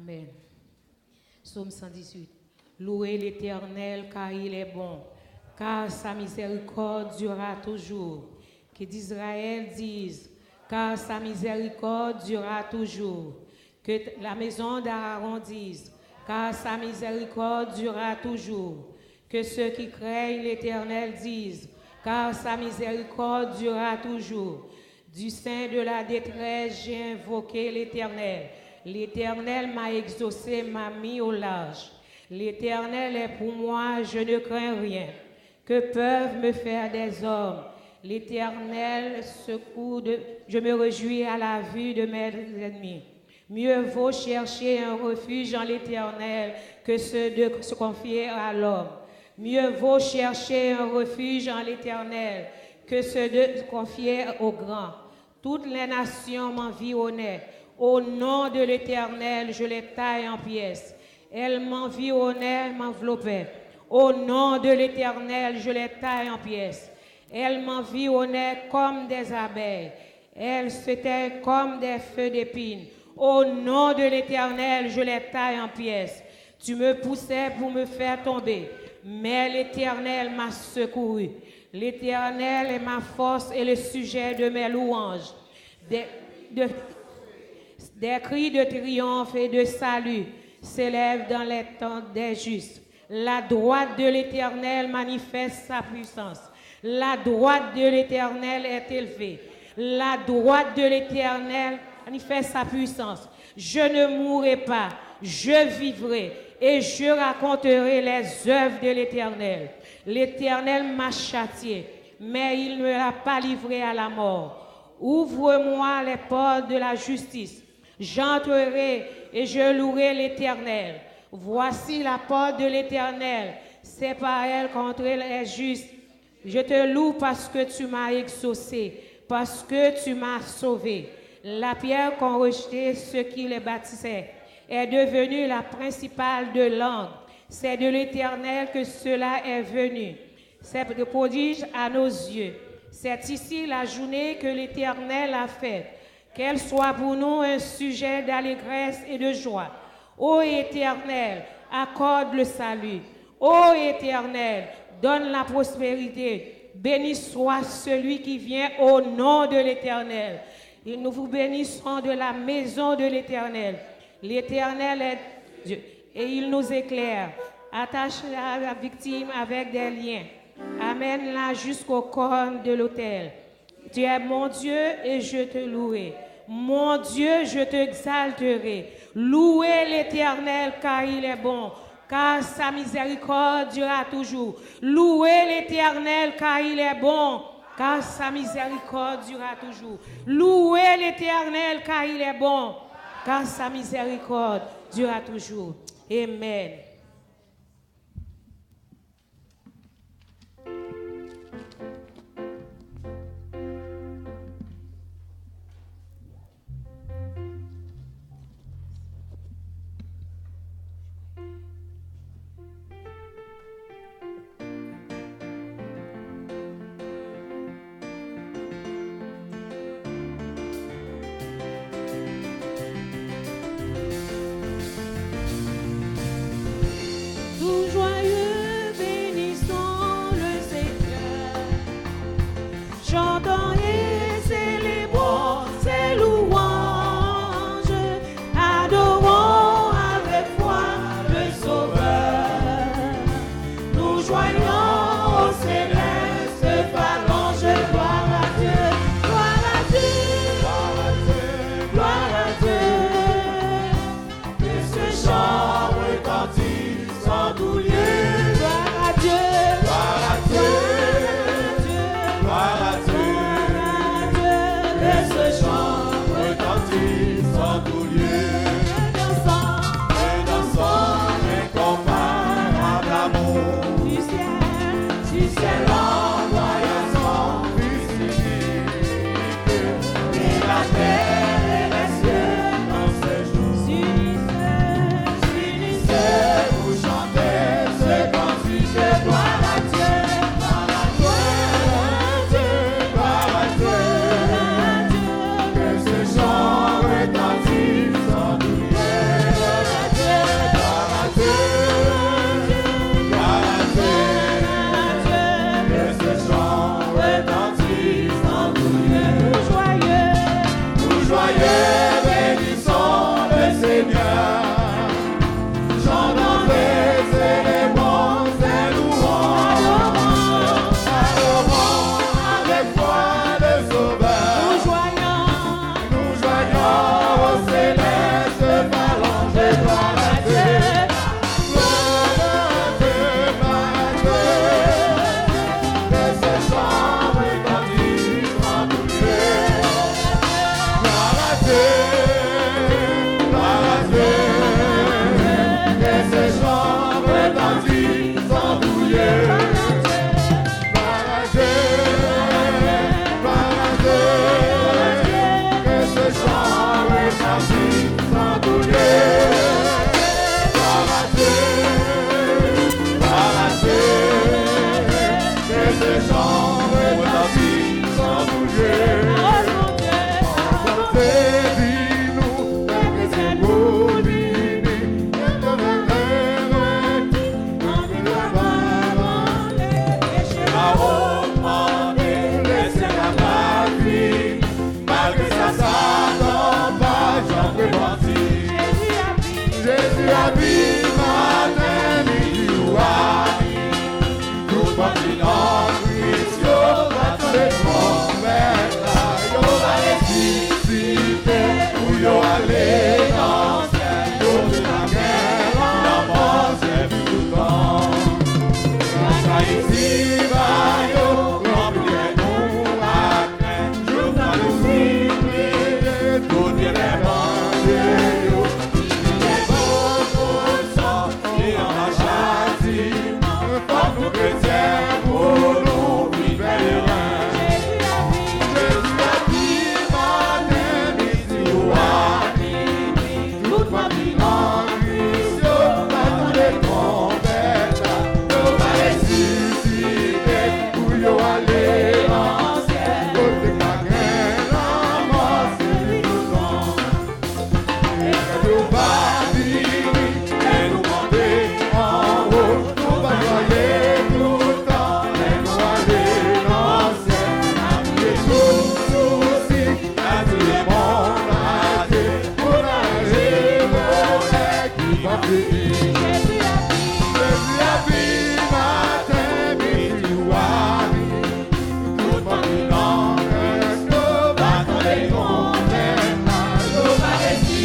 Amen. Psaume 118. Louez l'Éternel car il est bon, car sa miséricorde durera toujours. Qu'Israël dise, car sa miséricorde durera toujours. Que la maison d'Aaron dise, car sa miséricorde durera toujours. Que ceux qui craignent l'Éternel disent, car sa miséricorde durera toujours. Du sein de la détresse, j'ai invoqué l'Éternel. L'Éternel m'a exaucé, m'a mis au large. L'Éternel est pour moi, je ne crains rien. Que peuvent me faire des hommes? L'Éternel secoue, je me réjouis à la vue de mes ennemis. Mieux vaut chercher un refuge en l'Éternel que de se confier à l'homme. Mieux vaut chercher un refuge en l'Éternel que de se confier aux grands. Toutes les nations m'environnaient. Au nom de l'Éternel, je les taille en pièces. Elles m'environnaient, m'enveloppaient. Au nom de l'Éternel, je les taille en pièces. Elles m'environnaient comme des abeilles. Elles étaient comme des feux d'épines. Au nom de l'Éternel, je les taille en pièces. Tu me poussais pour me faire tomber, mais l'Éternel m'a secouru. L'Éternel est ma force et le sujet de mes louanges. Des cris de triomphe et de salut s'élèvent dans les tentes des justes. La droite de l'Éternel manifeste sa puissance. La droite de l'Éternel est élevée. La droite de l'Éternel manifeste sa puissance. Je ne mourrai pas, je vivrai et je raconterai les œuvres de l'Éternel. L'Éternel m'a châtié, mais il ne l'a pas livré à la mort. Ouvre-moi les portes de la justice. J'entrerai et je louerai l'Éternel. Voici la porte de l'Éternel, c'est par elle qu'entrent les justes. Je te loue parce que tu m'as exaucé, parce que tu m'as sauvé. La pierre qu'ont rejetée ceux qui les bâtissaient est devenue la principale de langue. C'est de l'Éternel que cela est venu. C'est de prodige à nos yeux. C'est ici la journée que l'Éternel a faite. Qu'elle soit pour nous un sujet d'allégresse et de joie. Ô Éternel, accorde le salut. Ô Éternel, donne la prospérité. Béni soit celui qui vient au nom de l'Éternel. Et nous vous bénissons de la maison de l'Éternel. L'Éternel est Dieu et il nous éclaire. Attache la victime avec des liens. Amène-la jusqu'au corps de l'autel. Tu es mon Dieu et je te louerai. Mon Dieu, je t'exalterai. Louez l'Éternel car il est bon, car sa miséricorde durera toujours. Louez l'Éternel car il est bon, car sa miséricorde durera toujours. Louez l'Éternel car il est bon, car sa miséricorde durera toujours. Amen.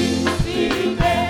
Ressuscité,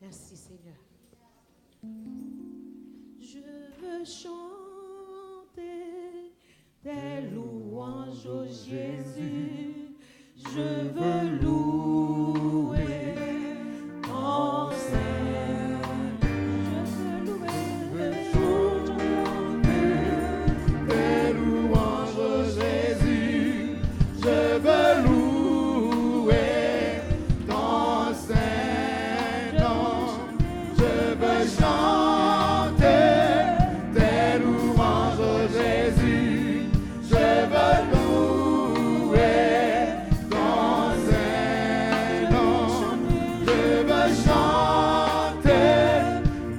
Merci Seigneur. Je veux chanter tes louanges, ô Jésus. Je veux louer ton Saint. Je veux louer, tes louanges, ô Jésus. Je veux louer ton Saint nom. Je veux chanter tes louanges, ô Jésus. Je veux louer ton Saint nom. Je veux chanter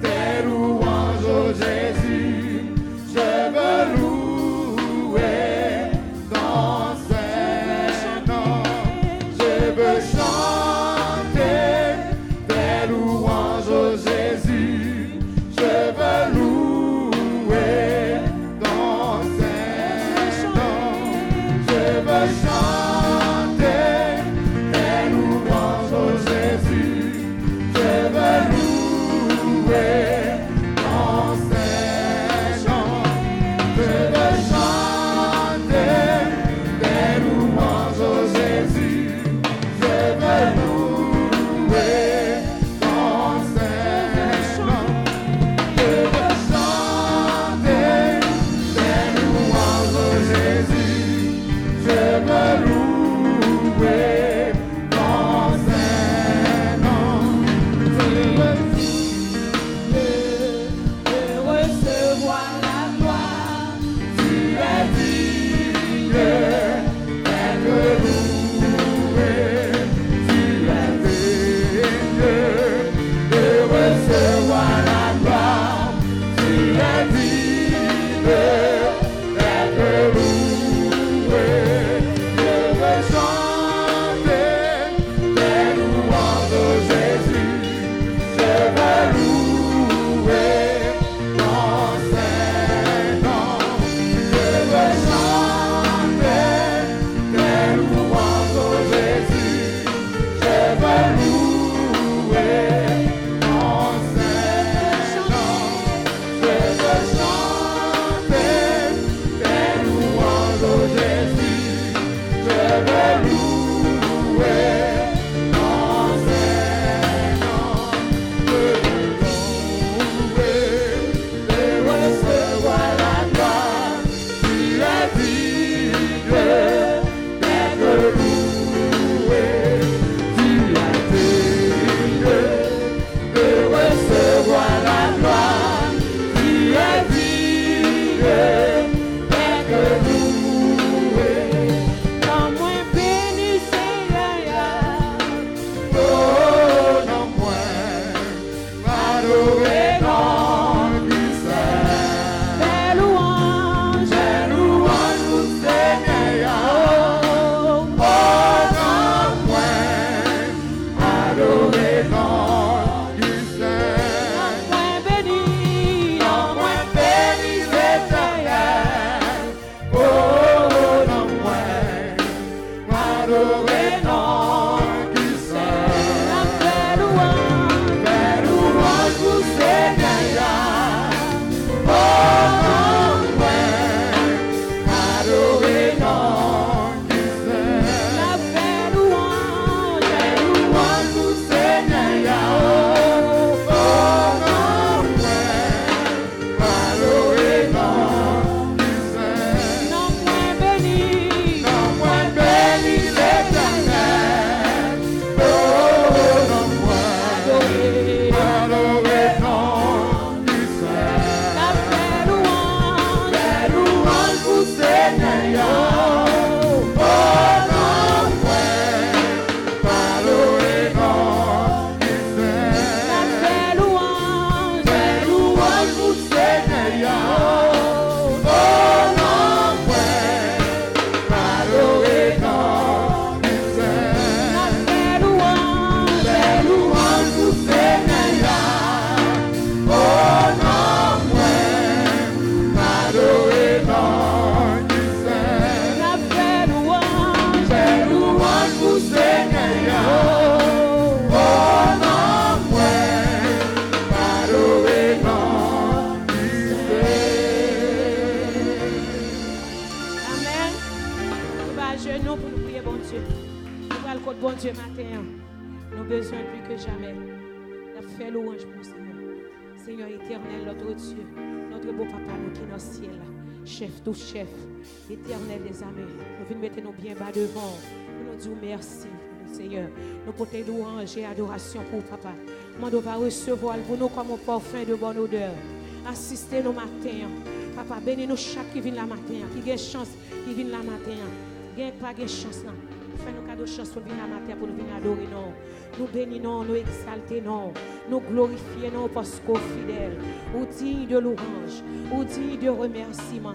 tes louanges, ô Jésus. Je veux louer ton Saint nom. Je veux chanter tes louanges, ô Jésus. Je veux louer ton Saint nom. Je veux chanter tes louanges, ô Jésus. Je veux louer ton Saint nom. Je veux chanter tes louanges, ô Jésus. Je veux louer ton Saint bon Dieu, matin, nous avons besoin plus que jamais. Nous fait louange pour Seigneur. Seigneur éternel, notre Dieu, notre beau papa, nous qui est dans le ciel, chef, tout chef, éternel des armées. Nous venons mettre nos bien bas devant. Nous nous disons merci, Seigneur. Nous portons louange et adoration pour papa. Nous va recevoir pour nous comme un parfum de bonne odeur. Assistez nos matins. Papa, bénis-nous chaque qui vient la matin, qui a chance, qui vient la matin. Gagne pas de chance. Fais-nous cadeau de chance pour venir la matin, pour nous venir adorer. Nous bénissons, nous exaltons, nous glorifions parce qu'au fidèle, au digne de louange, au digne de remerciement.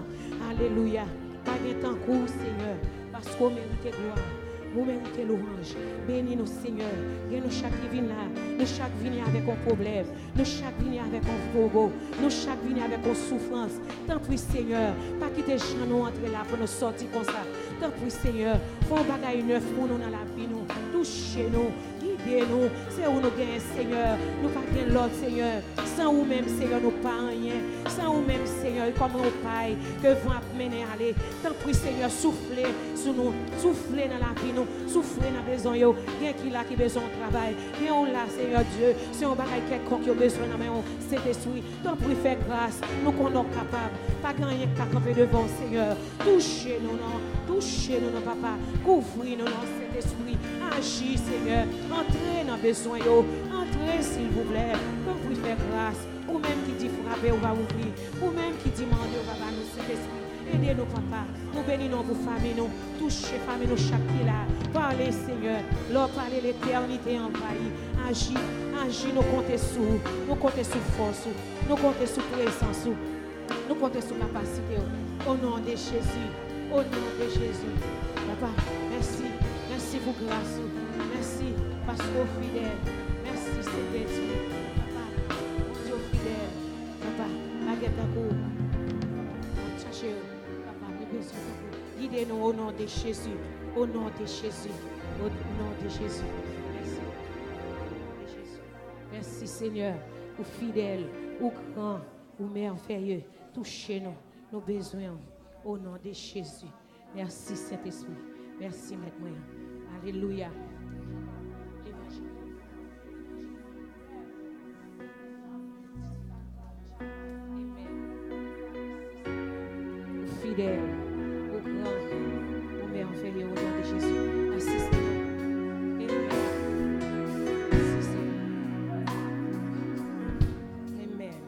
Alléluia. Pas de temps court, Seigneur, parce qu'on mérite gloire. Vous méritez louange. Bénis-nous, Seigneur. Nous chaque qui vient là. Nous chaque vient avec un problème. Nous chaque vient avec un bobo. Nous chaque vient avec une souffrance. Tant pis, Seigneur. Pas quitter gens nous entrer là pour nous sortir comme ça. Tant pis, Seigneur. Fais un bagage neuf pour nous dans la vie. Nous. Touchez-nous. Guidez-nous. C'est où nous gagnons, Seigneur. Nous pas gagnons l'autre, Seigneur. Sans vous-même, Seigneur, nous pas rien. Sans vous-même, Seigneur, comme nous paille. Que vent mener aller. Tant pis, Seigneur, soufflez sur nous. Soufflez dans la vie. Nous. Souffler dans la maison, il y a qui là qui besoin de travail. Il y a là, Seigneur Dieu, si on bagaille quelqu'un qui a besoin de maison, c'est esprit. Donc pour faire grâce, nous qu'on est capables. Pas gagner qu'à camper devant, Seigneur. Touchez-nous, non. Touchez-nous, non, papa. Couvrez-nous, non, cet esprit. Agis, Seigneur. Entrez dans le besoin, entrez, s'il vous plaît. Donc pour faire grâce. Ou même qui dit frapper, on va ouvrir. Ou même qui dit demander, on va nous cet esprit. Aidez-nous, papa. Nous bénissons vos familles, nous. Touchez famille, nous, chaque qui là. Parlez, Seigneur. Leur parlez l'éternité envahie. Agis, agis, nous comptons sur. Nous comptons sur force. Nous comptons sur présence. Nous comptons sur capacité. Au nom de Jésus. Au nom de Jésus. Papa, merci. Merci pour grâce. Merci parce que vous fidèle. Merci, Saint-Esprit. Papa, Dieu fidèle. Papa, baguette à vous. Cherchez. Guidez-nous au nom de Jésus. Au nom de Jésus. Au nom de Jésus. Merci. Merci Seigneur. Ou fidèle, ou grand, ou merveilleux. Touchez-nous. Nos besoins. Au nom de Jésus. Merci Saint-Esprit. Merci Maître moi. Alléluia. Fidèle, au grand, au merveilleux, au nom de Jésus. Assistez-nous. Amen. Assistez-nous. Amen.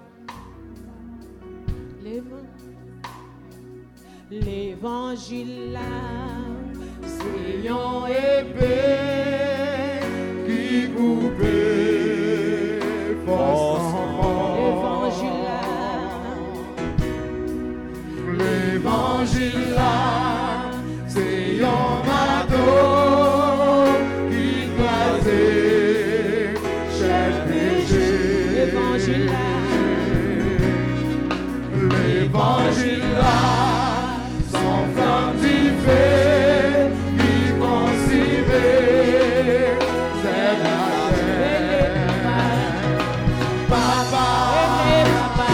L'évangile là, c'est Ayant épée qui coupait forcément. L'évangile là, c'est un bateau qui croisait chaque péché. l'évangile là. L'évangile là, son flamme du feu qui consumait cette terre. Papa, papa,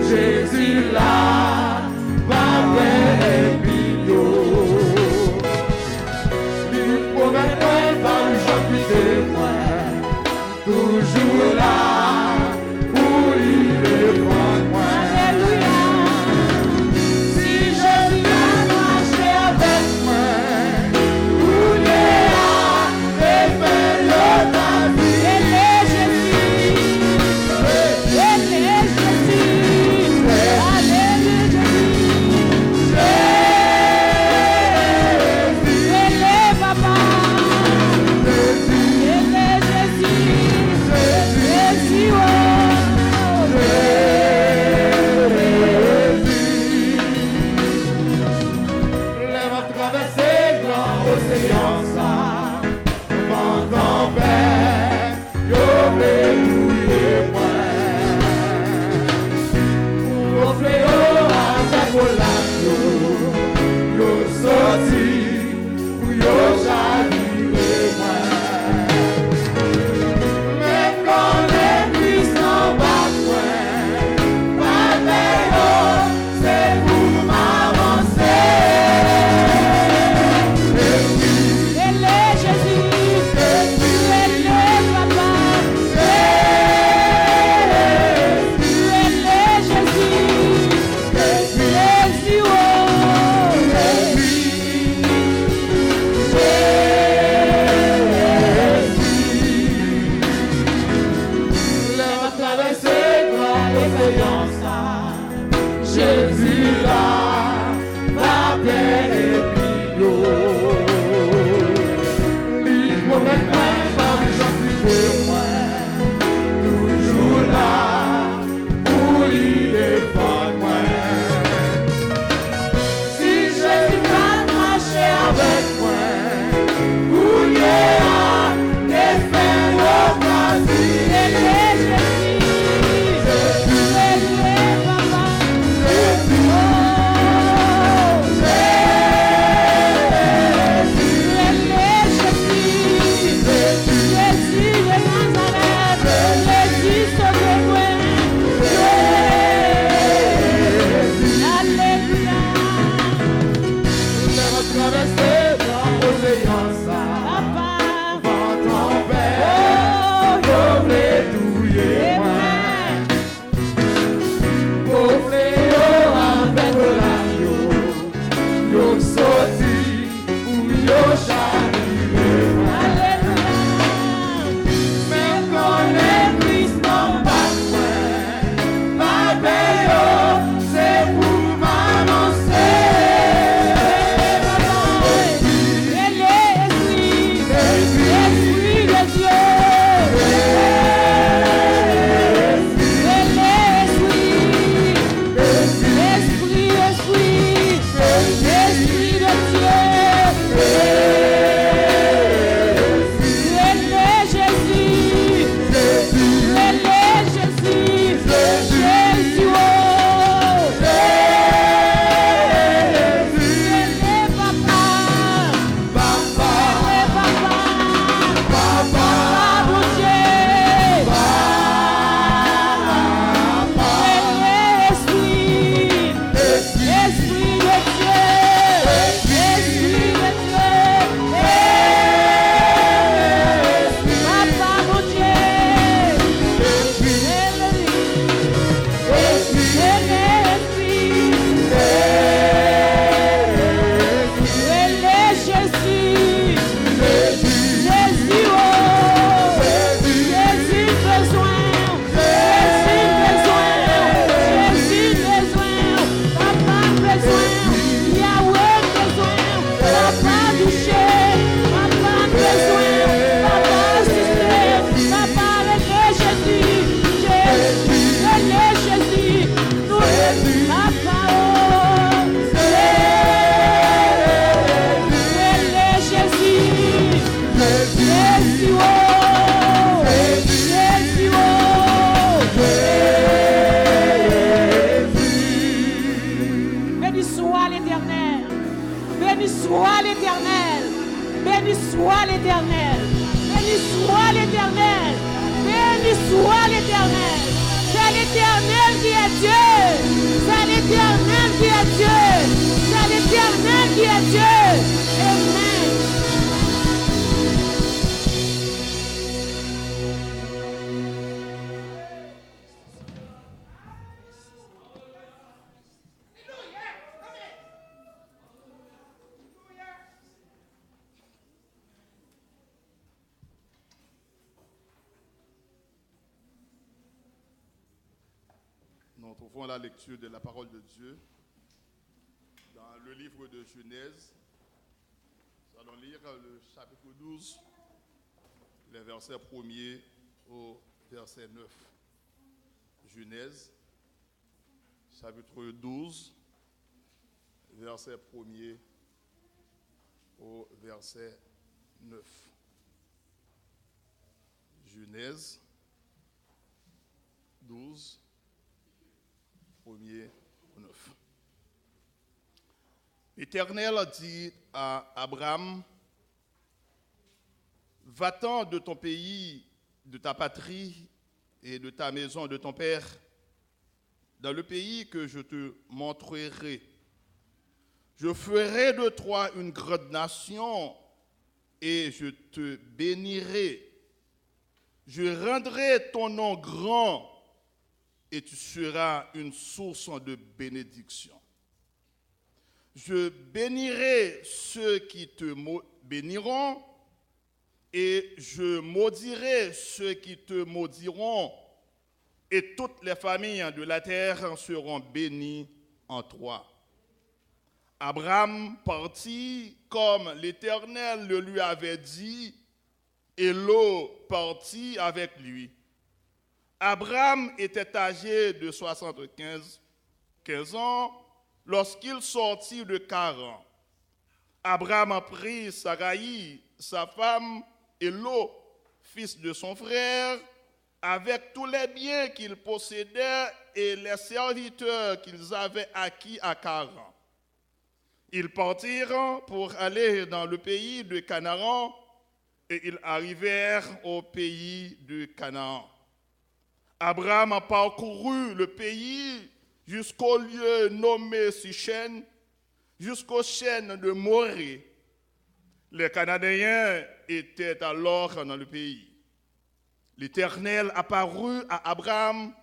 Jésus là, va faire pignon. Il promet pas le de moi, toujours là, pour il prendre moi. Alléluia. Si Jésus a marché avec moi, où il est et fait le ta vie. Nous trouvons la lecture de la parole de Dieu dans le livre de Genèse. Nous allons lire le chapitre 12, les versets 1er au verset 9. Genèse, chapitre 12, verset 1er au verset 9. Genèse 12, 1er au 9. L'Éternel dit à Abraham, va-t'en de ton pays, de ta patrie et de ta maison de ton père, dans le pays que je te montrerai. Je ferai de toi une grande nation et je te bénirai. Je rendrai ton nom grand et tu seras une source de bénédiction. Je bénirai ceux qui te béniront et je maudirai ceux qui te maudiront, et toutes les familles de la terre seront bénies en toi. Abraham partit comme l'Éternel le lui avait dit, et Lot partit avec lui. Abraham était âgé de 75 ans lorsqu'il sortit de Charan. Abraham prit Saraï, sa femme, et Lot, fils de son frère, avec tous les biens qu'ils possédaient et les serviteurs qu'ils avaient acquis à Charan. Ils partirent pour aller dans le pays de Canaan et ils arrivèrent au pays de Canaan. Abraham a parcouru le pays jusqu'au lieu nommé Sichem, jusqu'aux chaînes de Morée. Les Cananéens étaient alors dans le pays. L'Éternel apparut à Abraham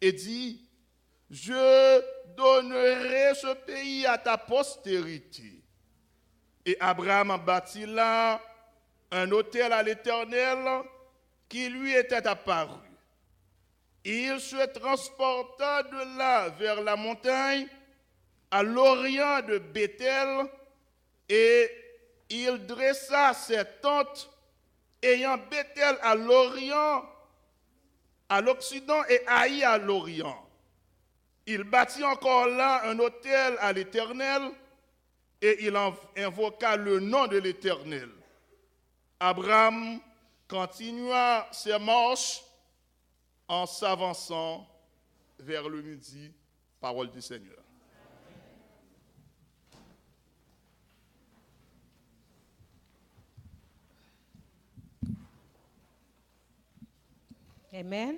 et dit, « Je donnerai ce pays à ta postérité. Et Abraham bâtit là un autel à l'Éternel qui lui était apparu. Il se transporta de là vers la montagne à l'orient de Bethel et il dressa ses tentes ayant Bethel à l'orient, à l'occident et Haï à l'orient. Il bâtit encore là un autel à l'Éternel et il invoqua le nom de l'Éternel. Abraham continua ses marches en s'avançant vers le midi. Parole du Seigneur. Amen.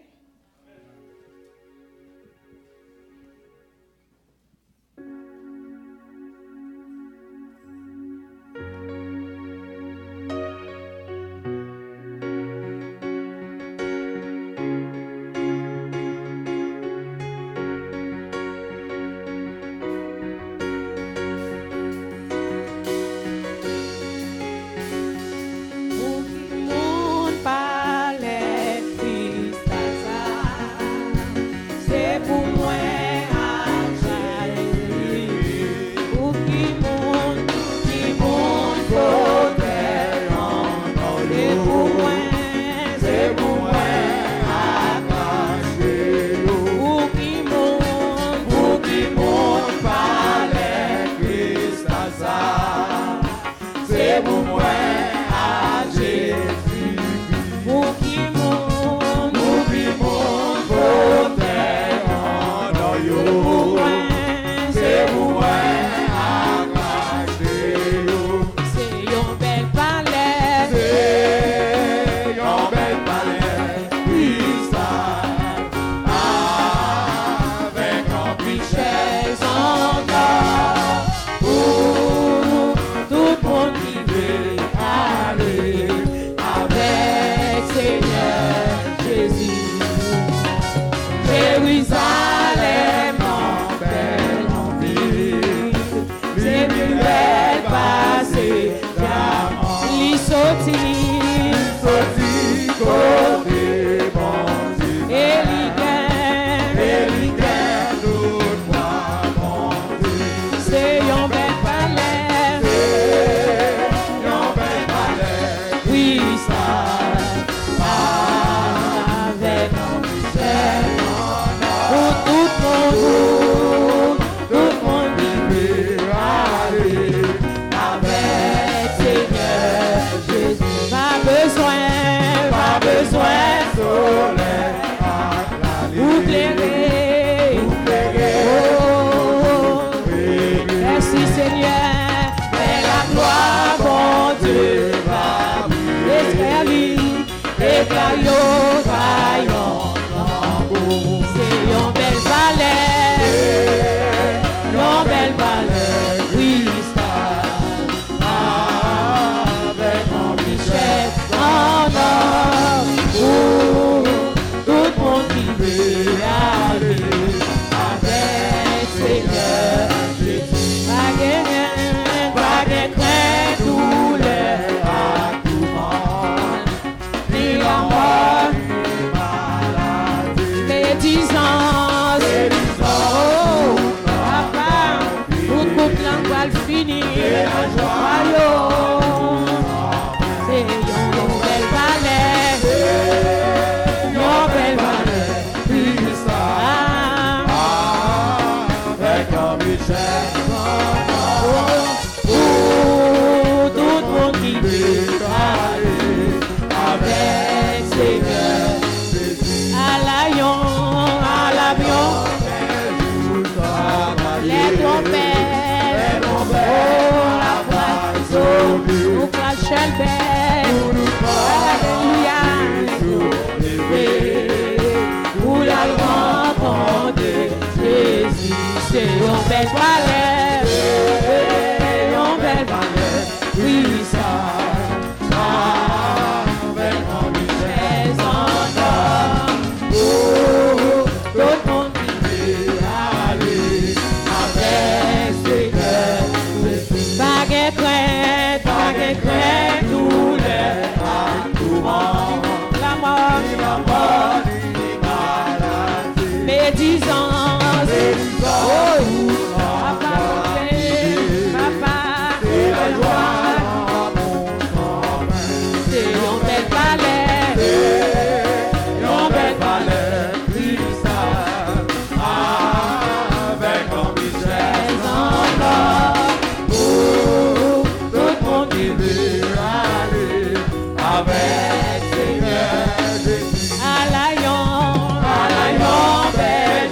Baguette, vaincrai tous les tourments, la mort, médisance, papa, c'est la joie, c'est un bel palais, avec en richesse encore, tout le monde qui veut aller avec Seigneur Jésus. À l'Aïon,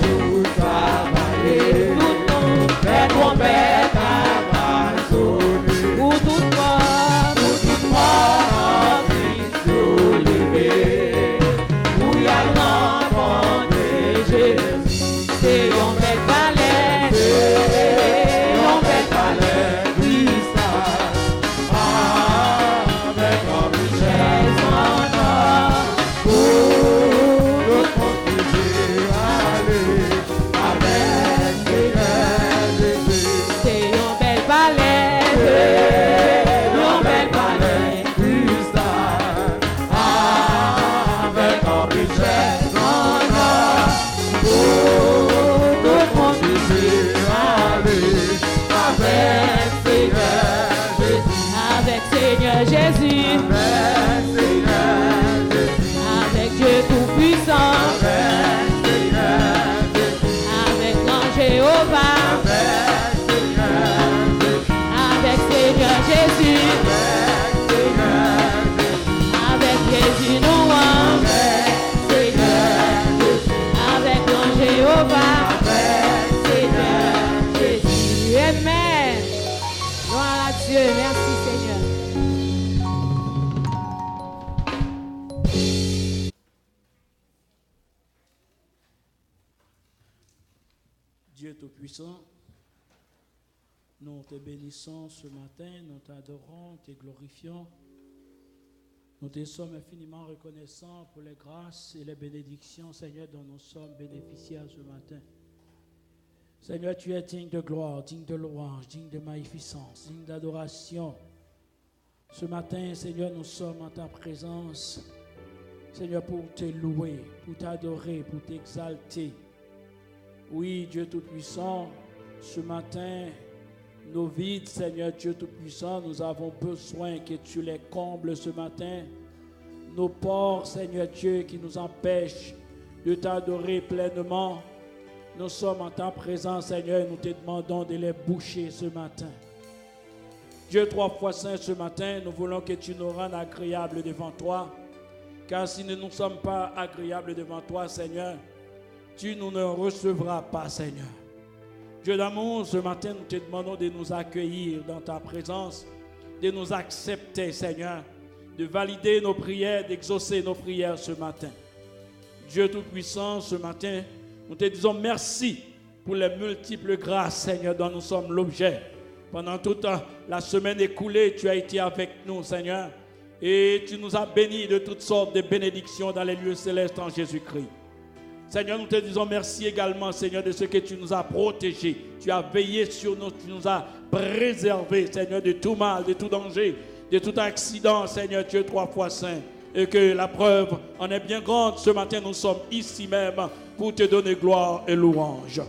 jour travailler, tout monde fait trompette à sonner, pour toute mort, en Christ levé, où il y a rencontré Jésus. C'est un bel palais, Christ, avec en richesse encore, pour le monde qui veut aller avec Seigneur Jésus. C'est un bel palais, Christ, avec en richesse encore, pour le monde qui veut aller avec Seigneur Jésus. Avec Dieu Tout-Puissant, avec l'ange Jéhovah, avec Seigneur Jésus, avec Jésus nous avec l'ange Jéhovah, Seigneur Jésus. Amen. Gloire à Dieu. Merci Seigneur. Dieu Tout-Puissant, nous te bénissons ce matin, nous t'adorons, te glorifions. Nous te sommes infiniment reconnaissants pour les grâces et les bénédictions, Seigneur, dont nous sommes bénéficiaires ce matin. Seigneur, tu es digne de gloire, digne de louange, digne de magnificence, digne d'adoration. Ce matin, Seigneur, nous sommes en ta présence, Seigneur, pour te louer, pour t'adorer, pour t'exalter. Oui, Dieu Tout-Puissant, ce matin, nos vides, Seigneur Dieu Tout-Puissant, nous avons besoin que tu les combles ce matin. Nos ports, Seigneur Dieu, qui nous empêchent de t'adorer pleinement, nous sommes en ta présence, Seigneur, et nous te demandons de les boucher ce matin. Dieu trois fois saint, ce matin, nous voulons que tu nous rendes agréables devant toi, car si nous ne sommes pas agréables devant toi, Seigneur, tu nous ne recevras pas, Seigneur. Dieu d'amour, ce matin, nous te demandons de nous accueillir dans ta présence, de nous accepter, Seigneur, de valider nos prières, d'exaucer nos prières ce matin. Dieu Tout-Puissant, ce matin, nous te disons merci pour les multiples grâces, Seigneur, dont nous sommes l'objet. Pendant toute la semaine écoulée, tu as été avec nous, Seigneur, et tu nous as bénis de toutes sortes de bénédictions dans les lieux célestes en Jésus-Christ. Seigneur, nous te disons merci également, Seigneur, de ce que tu nous as protégés. Tu as veillé sur nous, tu nous as préservés, Seigneur, de tout mal, de tout danger, de tout accident, Seigneur Dieu, trois fois saint. Et que la preuve en est bien grande. Ce matin, nous sommes ici même pour te donner gloire et louange.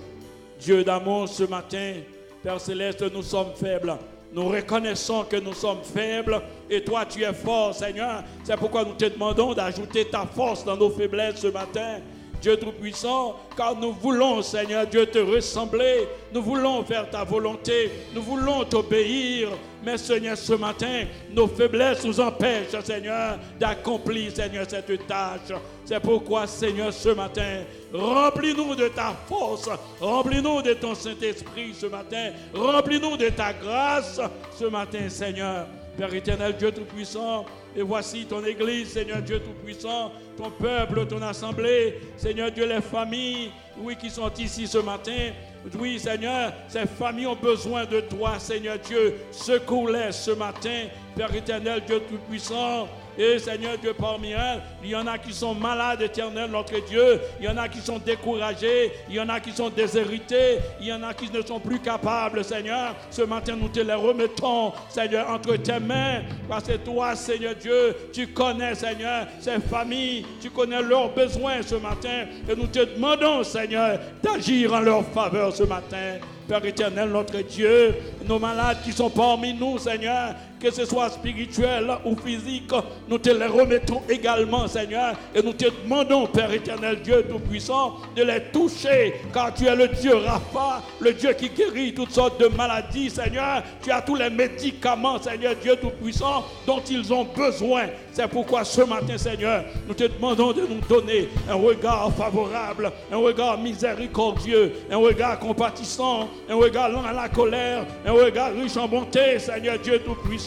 Dieu d'amour, ce matin, Père Céleste, nous sommes faibles. Nous reconnaissons que nous sommes faibles et toi, tu es fort, Seigneur. C'est pourquoi nous te demandons d'ajouter ta force dans nos faiblesses ce matin. Dieu Tout-Puissant, car nous voulons, Seigneur Dieu, te ressembler. Nous voulons faire ta volonté. Nous voulons t'obéir. Mais, Seigneur, ce matin, nos faiblesses nous empêchent, Seigneur, d'accomplir, Seigneur, cette tâche. C'est pourquoi, Seigneur, ce matin, remplis-nous de ta force. Remplis-nous de ton Saint-Esprit ce matin. Remplis-nous de ta grâce ce matin, Seigneur. Père éternel, Dieu Tout-Puissant, et voici ton Église, Seigneur Dieu Tout-Puissant, ton peuple, ton assemblée, Seigneur Dieu, les familles, oui, qui sont ici ce matin. Oui, Seigneur, ces familles ont besoin de toi, Seigneur Dieu. Secours-les ce matin, Père éternel, Dieu Tout-Puissant. Et Seigneur Dieu, parmi elles, il y en a qui sont malades, Éternel, notre Dieu. Il y en a qui sont découragés. Il y en a qui sont déshérités. Il y en a qui ne sont plus capables, Seigneur. Ce matin, nous te les remettons, Seigneur, entre tes mains. Parce que toi, Seigneur Dieu, tu connais, Seigneur, ces familles. Tu connais leurs besoins ce matin. Et nous te demandons, Seigneur, d'agir en leur faveur ce matin. Père éternel, notre Dieu, nos malades qui sont parmi nous, Seigneur, que ce soit spirituel ou physique, nous te les remettons également, Seigneur, et nous te demandons, Père éternel, Dieu Tout-Puissant, de les toucher, car tu es le Dieu Rapha, le Dieu qui guérit toutes sortes de maladies, Seigneur. Tu as tous les médicaments, Seigneur, Dieu Tout-Puissant, dont ils ont besoin. C'est pourquoi ce matin, Seigneur, nous te demandons de nous donner un regard favorable, un regard miséricordieux, un regard compatissant, un regard lent à la colère, un regard riche en bonté, Seigneur Dieu Tout-Puissant.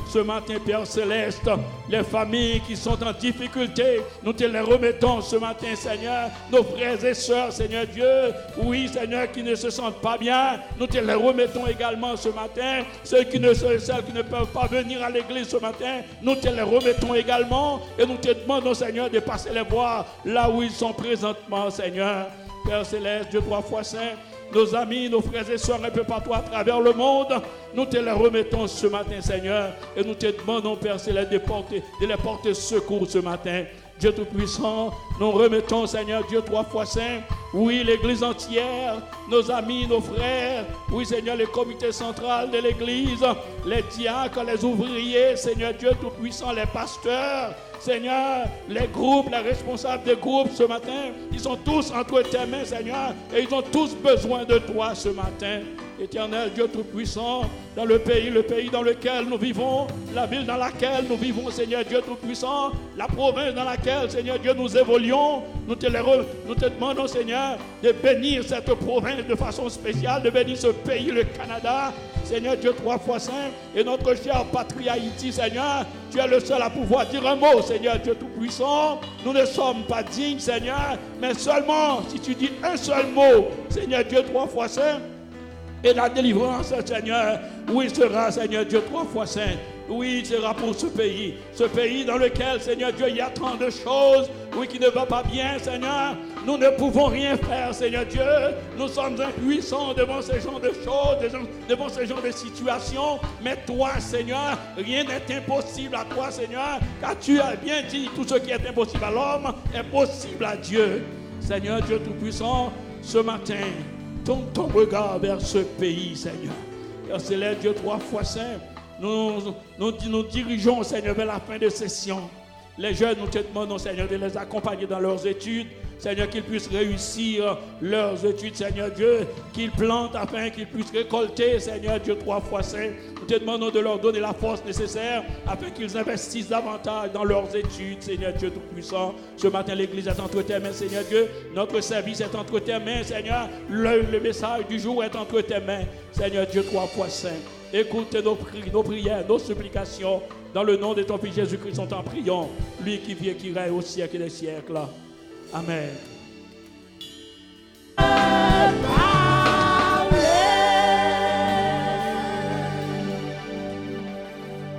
Ce matin, Père Céleste, les familles qui sont en difficulté, nous te les remettons ce matin, Seigneur. Nos frères et sœurs, Seigneur Dieu, oui, Seigneur, qui ne se sentent pas bien, nous te les remettons également ce matin. Celles qui ne peuvent pas venir à l'église ce matin, nous te les remettons également. Et nous te demandons, Seigneur, de passer les voir là où ils sont présentement, Seigneur. Père Céleste, Dieu 3 fois saint, nos amis, nos frères et sœurs un peu partout à travers le monde, nous te les remettons ce matin, Seigneur, et nous te demandons, Père Céleste, de les porter secours ce matin. Dieu Tout-Puissant, nous remettons, Seigneur Dieu 3 fois saint, oui, l'Église entière, nos amis, nos frères, oui, Seigneur, le comité central de l'Église, les diacres, les ouvriers, Seigneur Dieu Tout-Puissant, les pasteurs, Seigneur, les groupes, les responsables des groupes ce matin, ils sont tous entre tes mains, Seigneur, et ils ont tous besoin de toi ce matin. Éternel Dieu Tout-Puissant, dans le pays dans lequel nous vivons, la ville dans laquelle nous vivons, Seigneur Dieu Tout-Puissant, la province dans laquelle, Seigneur Dieu, nous évoluons, nous te demandons, Seigneur, de bénir cette province de façon spéciale, de bénir ce pays, le Canada, Seigneur Dieu 3 fois saint, et notre cher patrie Haïti, Seigneur, tu es le seul à pouvoir dire un mot, Seigneur Dieu Tout-Puissant. Nous ne sommes pas dignes, Seigneur, mais seulement si tu dis un seul mot, Seigneur Dieu 3 fois saint, et la délivrance, Seigneur, oui, sera, Seigneur Dieu 3 fois saint. Oui, il sera pour ce pays dans lequel, Seigneur Dieu, il y a tant de choses, oui, qui ne va pas bien, Seigneur. Nous ne pouvons rien faire, Seigneur Dieu. Nous sommes impuissants devant ce genre de choses, devant ce genre de situations. Mais toi, Seigneur, rien n'est impossible à toi, Seigneur, car tu as bien dit, tout ce qui est impossible à l'homme est possible à Dieu. Seigneur Dieu Tout-Puissant, ce matin, tourne ton regard vers ce pays, Seigneur. Car c'est là, Dieu 3 fois saint. Nous dirigeons, Seigneur, vers la fin de session. Les jeunes, nous te demandons, Seigneur, de les accompagner dans leurs études. Seigneur, qu'ils puissent réussir leurs études, Seigneur Dieu, qu'ils plantent afin qu'ils puissent récolter, Seigneur Dieu 3 fois saint. Nous te demandons de leur donner la force nécessaire afin qu'ils investissent davantage dans leurs études, Seigneur Dieu Tout-Puissant. Ce matin, l'Église est entre tes mains, Seigneur Dieu. Notre service est entre tes mains, Seigneur. Le message du jour est entre tes mains, Seigneur Dieu 3 fois saint. Écoute nos prières, nos supplications. Dans le nom de ton Fils Jésus-Christ, nous t'en prions. Lui qui vit et qui règne au siècle des siècles. Amen.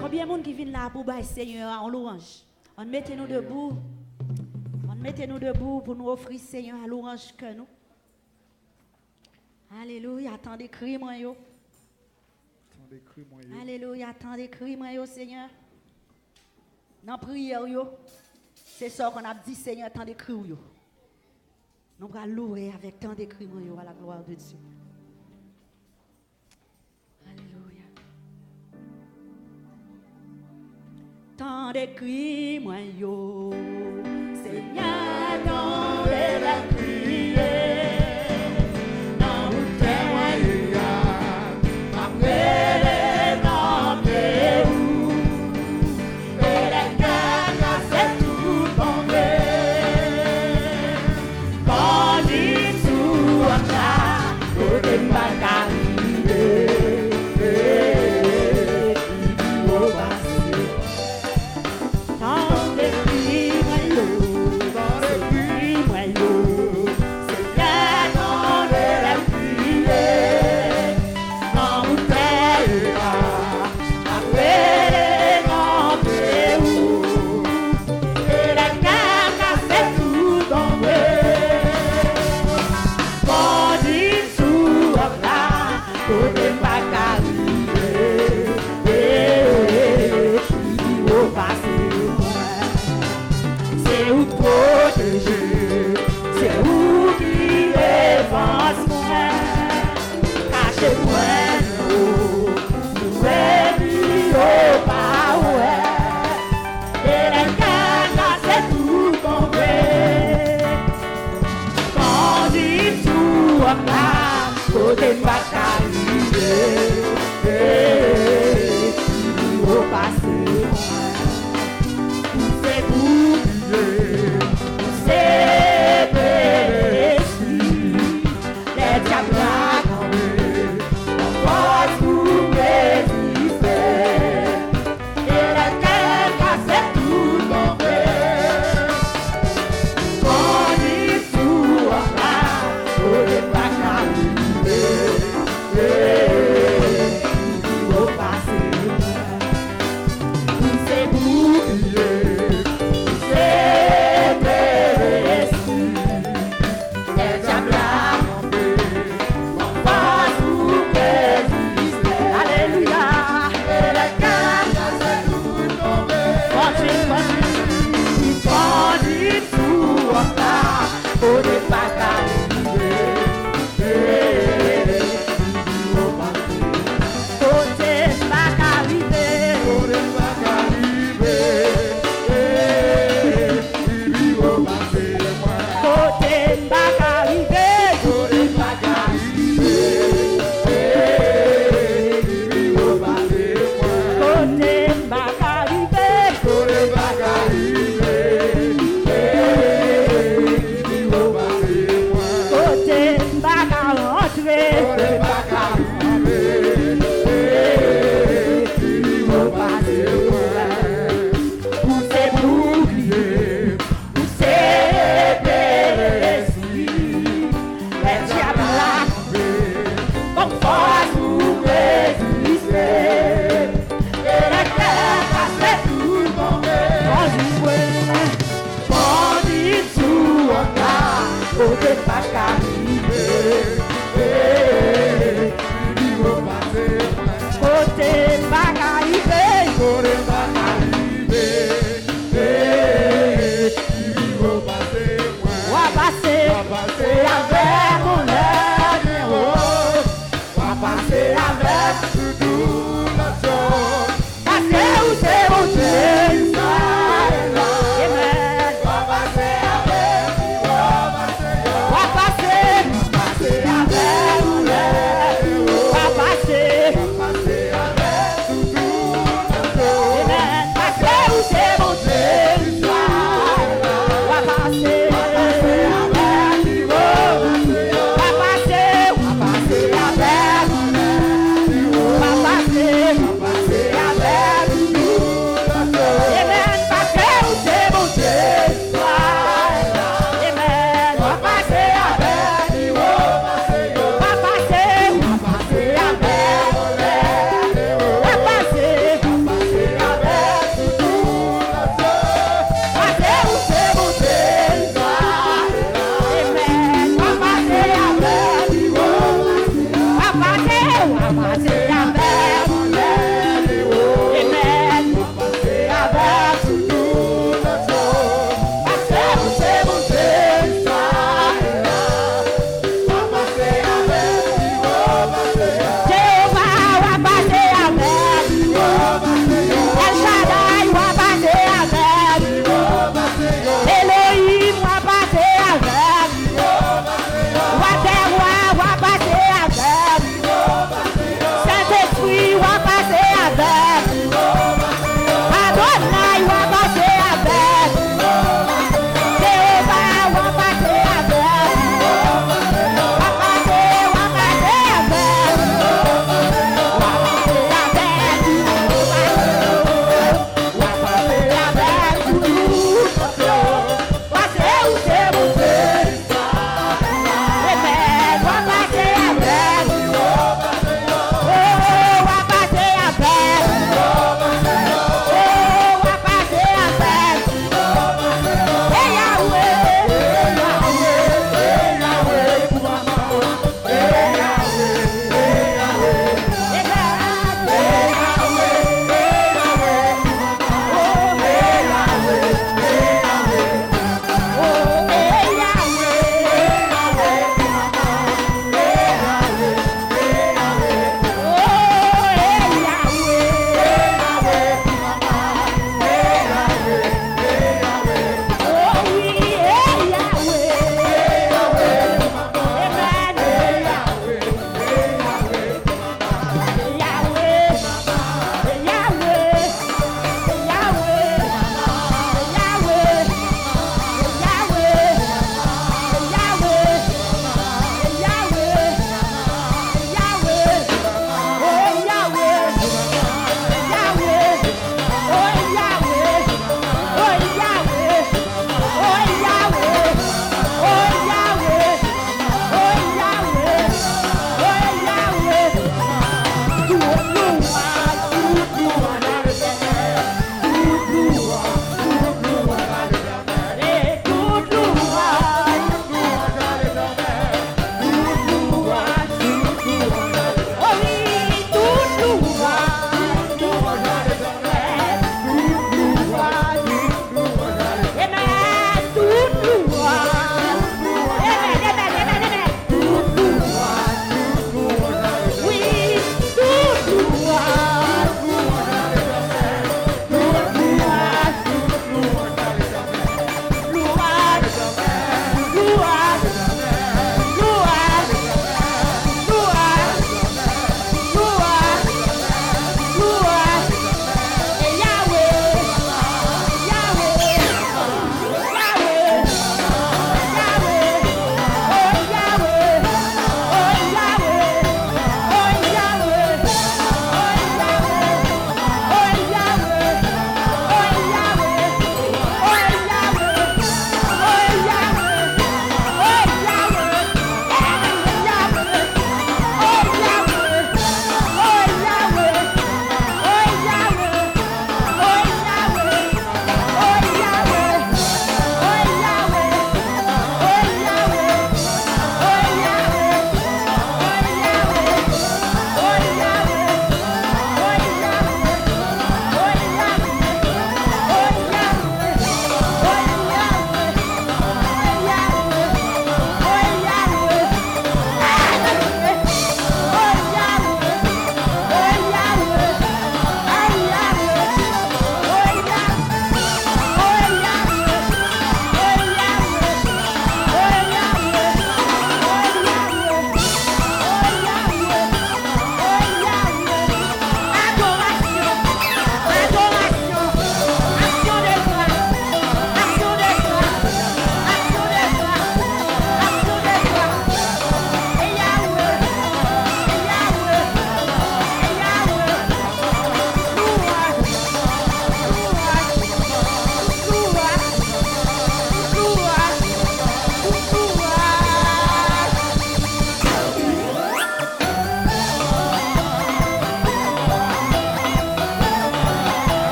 Combien de monde qui vient là pour bailler Seigneur en louange? On mettez-nous debout. On mettez-nous debout pour nous offrir Seigneur à louange que nous. Alléluia. Attendez, crie-moi yo. Alléluia. Attendez, crie-moi yo, Seigneur. Dans la prière yo. C'est ça qu'on a dit, Seigneur, tant d'écrit. Nous allons louer avec tant d'écrit à la gloire de Dieu. Alléluia. Tant d'écrit, Seigneur, tant d'écrit. Dans le témoignage, après les noms de vous, et les cœurs, c'est tout tombé. Quand il s'ouvra, tout est mal arrivé. Il faut passer. Tant d'écrit, au passé, c'est oublié, c'est l'esprit, les diables accablés, la force pour résister, et les cœurs cassés tout tomber. On y soura, on n'est pas calme, au passé.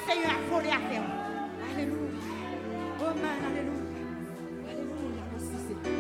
Seigneur a volé à faire. Alléluia. Amen. Alléluia. Alléluia. Merci Seigneur.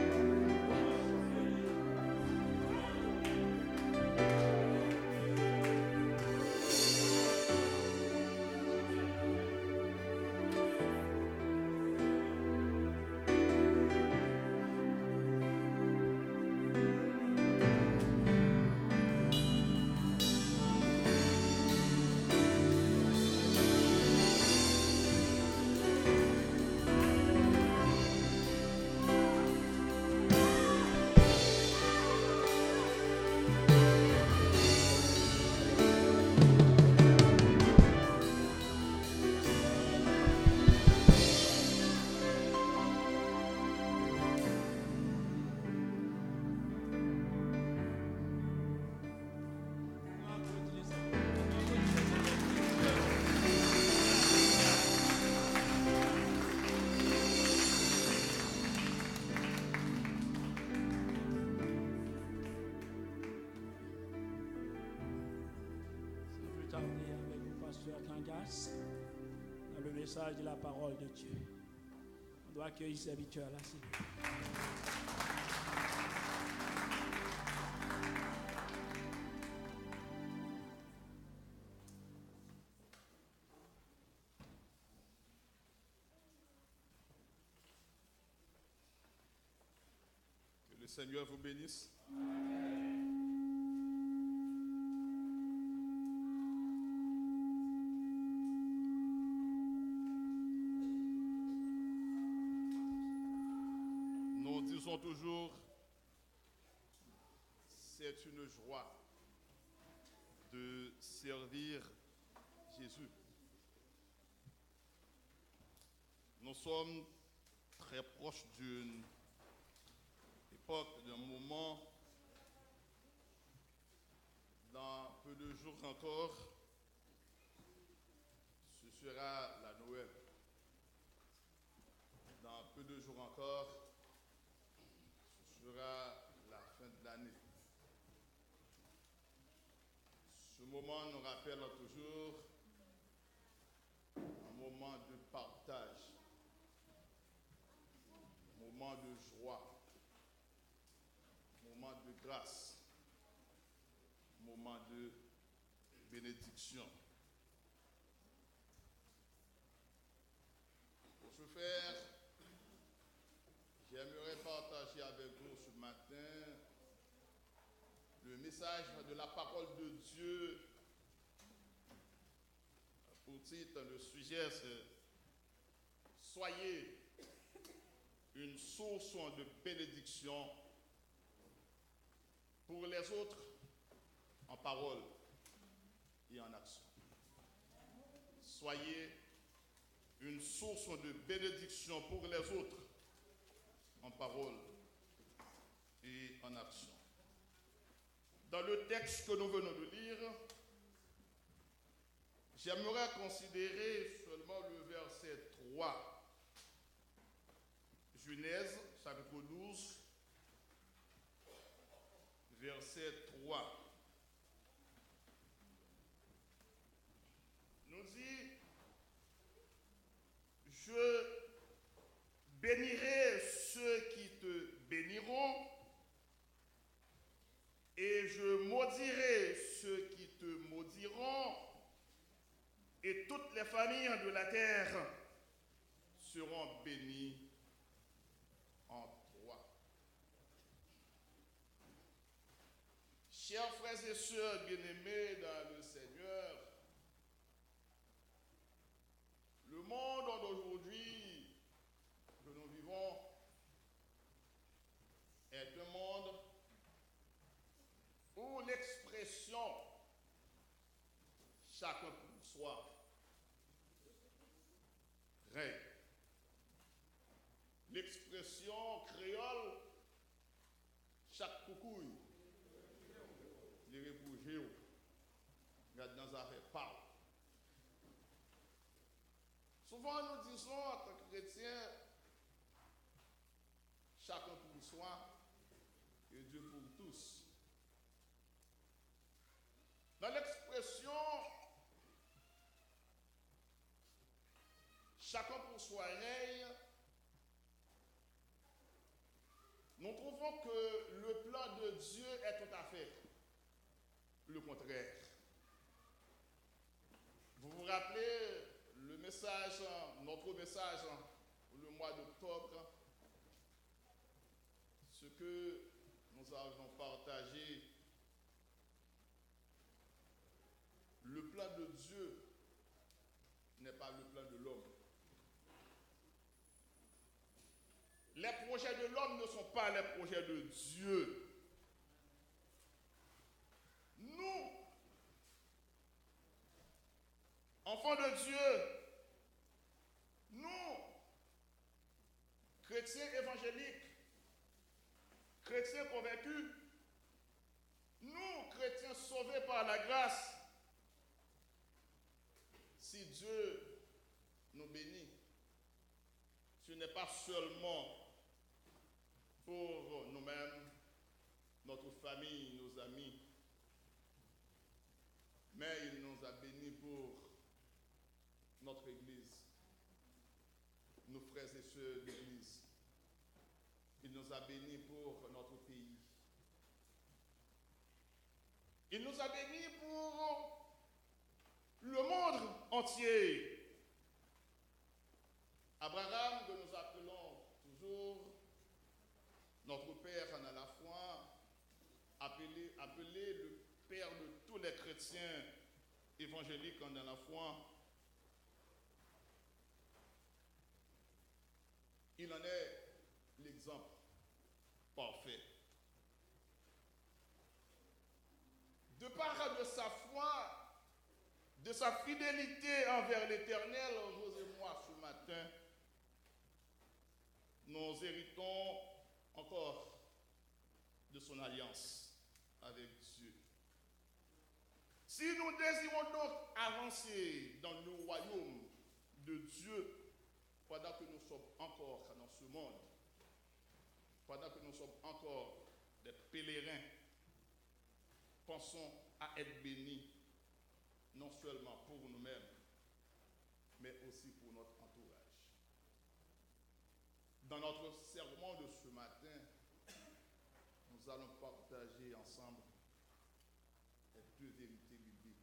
Avec le pasteur Kangas dans le message de la parole de Dieu. On doit accueillir ces serviteurs là, s'il vous plaît. Que le Seigneur vous bénisse. Nous disons toujours, c'est une joie de servir Jésus. Nous sommes très proches d'une époque, d'un moment, dans peu de jours encore, ce sera la Noël. Dans peu de jours encore, ce sera la fin de l'année. Ce moment nous rappelle toujours un moment de partage, un moment de joie, un moment de grâce, un moment de bénédiction. Pour ce faire, j'aimerais partager avec vous ce matin le message de la parole de Dieu. Pour titre, le sujet c'est « Soyez une source de bénédiction pour les autres en parole et en action. » Soyez une source de bénédiction pour les autres en parole et en action. Dans le texte que nous venons de lire, j'aimerais considérer seulement le verset 3. Genèse, chapitre 12, verset 3. Nous dit, je bénirai ceux qui te béniront et je maudirai ceux qui te maudiront et toutes les familles de la terre seront bénies en toi. Chers frères et sœurs bien-aimés dans le Seigneur, le monde d'aujourd'hui que nous vivons est un monde où l'expression chacun pour soi règne. L'expression créole chaque coucouille les réfugiés regarde dans affaires parle. Souvent nous disons en tant que chrétiens chacun pour soi et Dieu pour tous. Dans l'expression pour soirée, nous trouvons que le plan de Dieu est tout à fait le contraire. Vous vous rappelez le message, notre message pour le mois d'octobre, ce que nous avons partagé. Le plan de Dieu n'est pas le plan de l'homme. Les projets de l'homme ne sont pas les projets de Dieu. Nous, enfants de Dieu, nous, chrétiens évangéliques, chrétiens convaincus, nous, chrétiens sauvés par la grâce, si Dieu nous bénit, ce n'est pas seulement pour nous-mêmes, notre famille, nos amis, mais il nous a bénis pour notre Église, nos frères et sœurs d'Église. Il nous a bénis pour notre pays. Il nous a bénis pour le monde entier. Abraham, que nous appelons toujours notre Père dans la foi, appelé le Père de tous les chrétiens évangéliques dans la foi, il en est l'exemple parfait. De part de sa foi, de sa fidélité envers l'Éternel, vous et moi ce matin, nous héritons encore de son alliance avec Dieu. Si nous désirons donc avancer dans le royaume de Dieu, pendant que nous sommes encore dans ce monde, pendant que nous sommes encore des pèlerins, pensons à être bénis, non seulement pour nous-mêmes, mais aussi pour notre entourage. Dans notre sermon de ce matin, nous allons partager ensemble les deux vérités bibliques.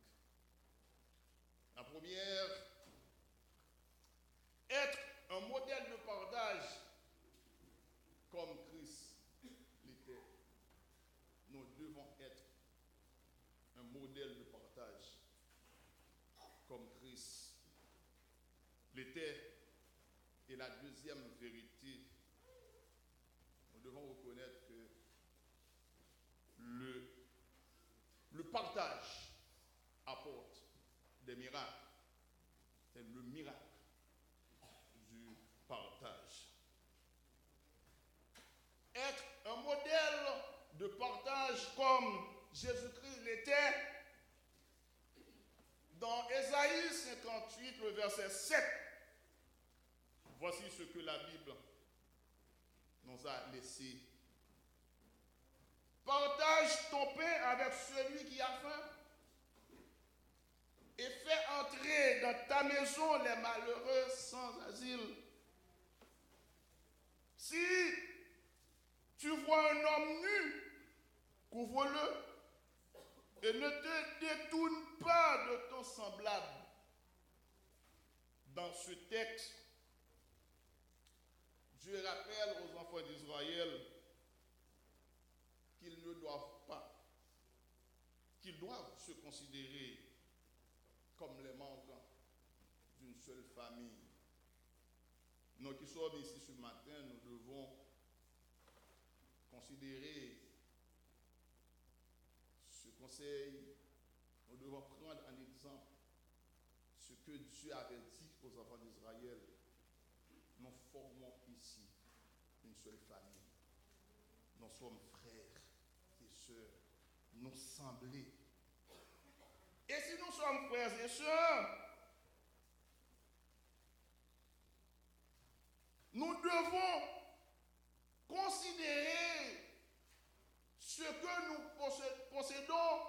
La première, être un modèle de partage comme Christ l'était. Nous devons être un modèle de partage comme Christ l'était. Et la deuxième vérité, nous devons reconnaître que le partage apporte des miracles. C'est le miracle du partage. Être un modèle de partage comme Jésus-Christ l'était, dans Ésaïe 58, le verset 7, voici ce que la Bible nous a laissé. Partage ton pain avec celui qui a faim et fais entrer dans ta maison les malheureux sans asile. Si tu vois un homme nu, couvre-le et ne te détourne pas de ton semblable. Dans ce texte, Dieu rappelle aux enfants d'Israël qu'ils ne doivent pas, qu'ils doivent se considérer comme les membres d'une seule famille. Nous qui sommes ici ce matin, nous devons considérer ce conseil, nous devons prendre en exemple ce que Dieu avait dit aux enfants d'Israël. Nous formons ici une seule famille. Nous sommes frères et sœurs, nous semblés. Et si nous sommes frères et sœurs, nous devons considérer ce que nous possédons.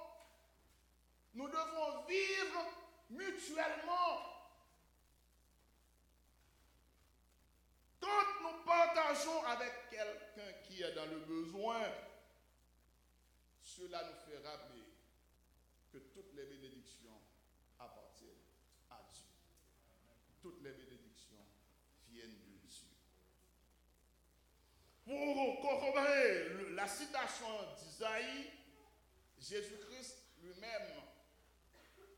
Nous devons vivre mutuellement. relation avec quelqu'un qui est dans le besoin, cela nous fait rappeler que toutes les bénédictions appartiennent à Dieu. Toutes les bénédictions viennent de Dieu. Pour corroborer la citation d'Isaïe, Jésus-Christ lui-même,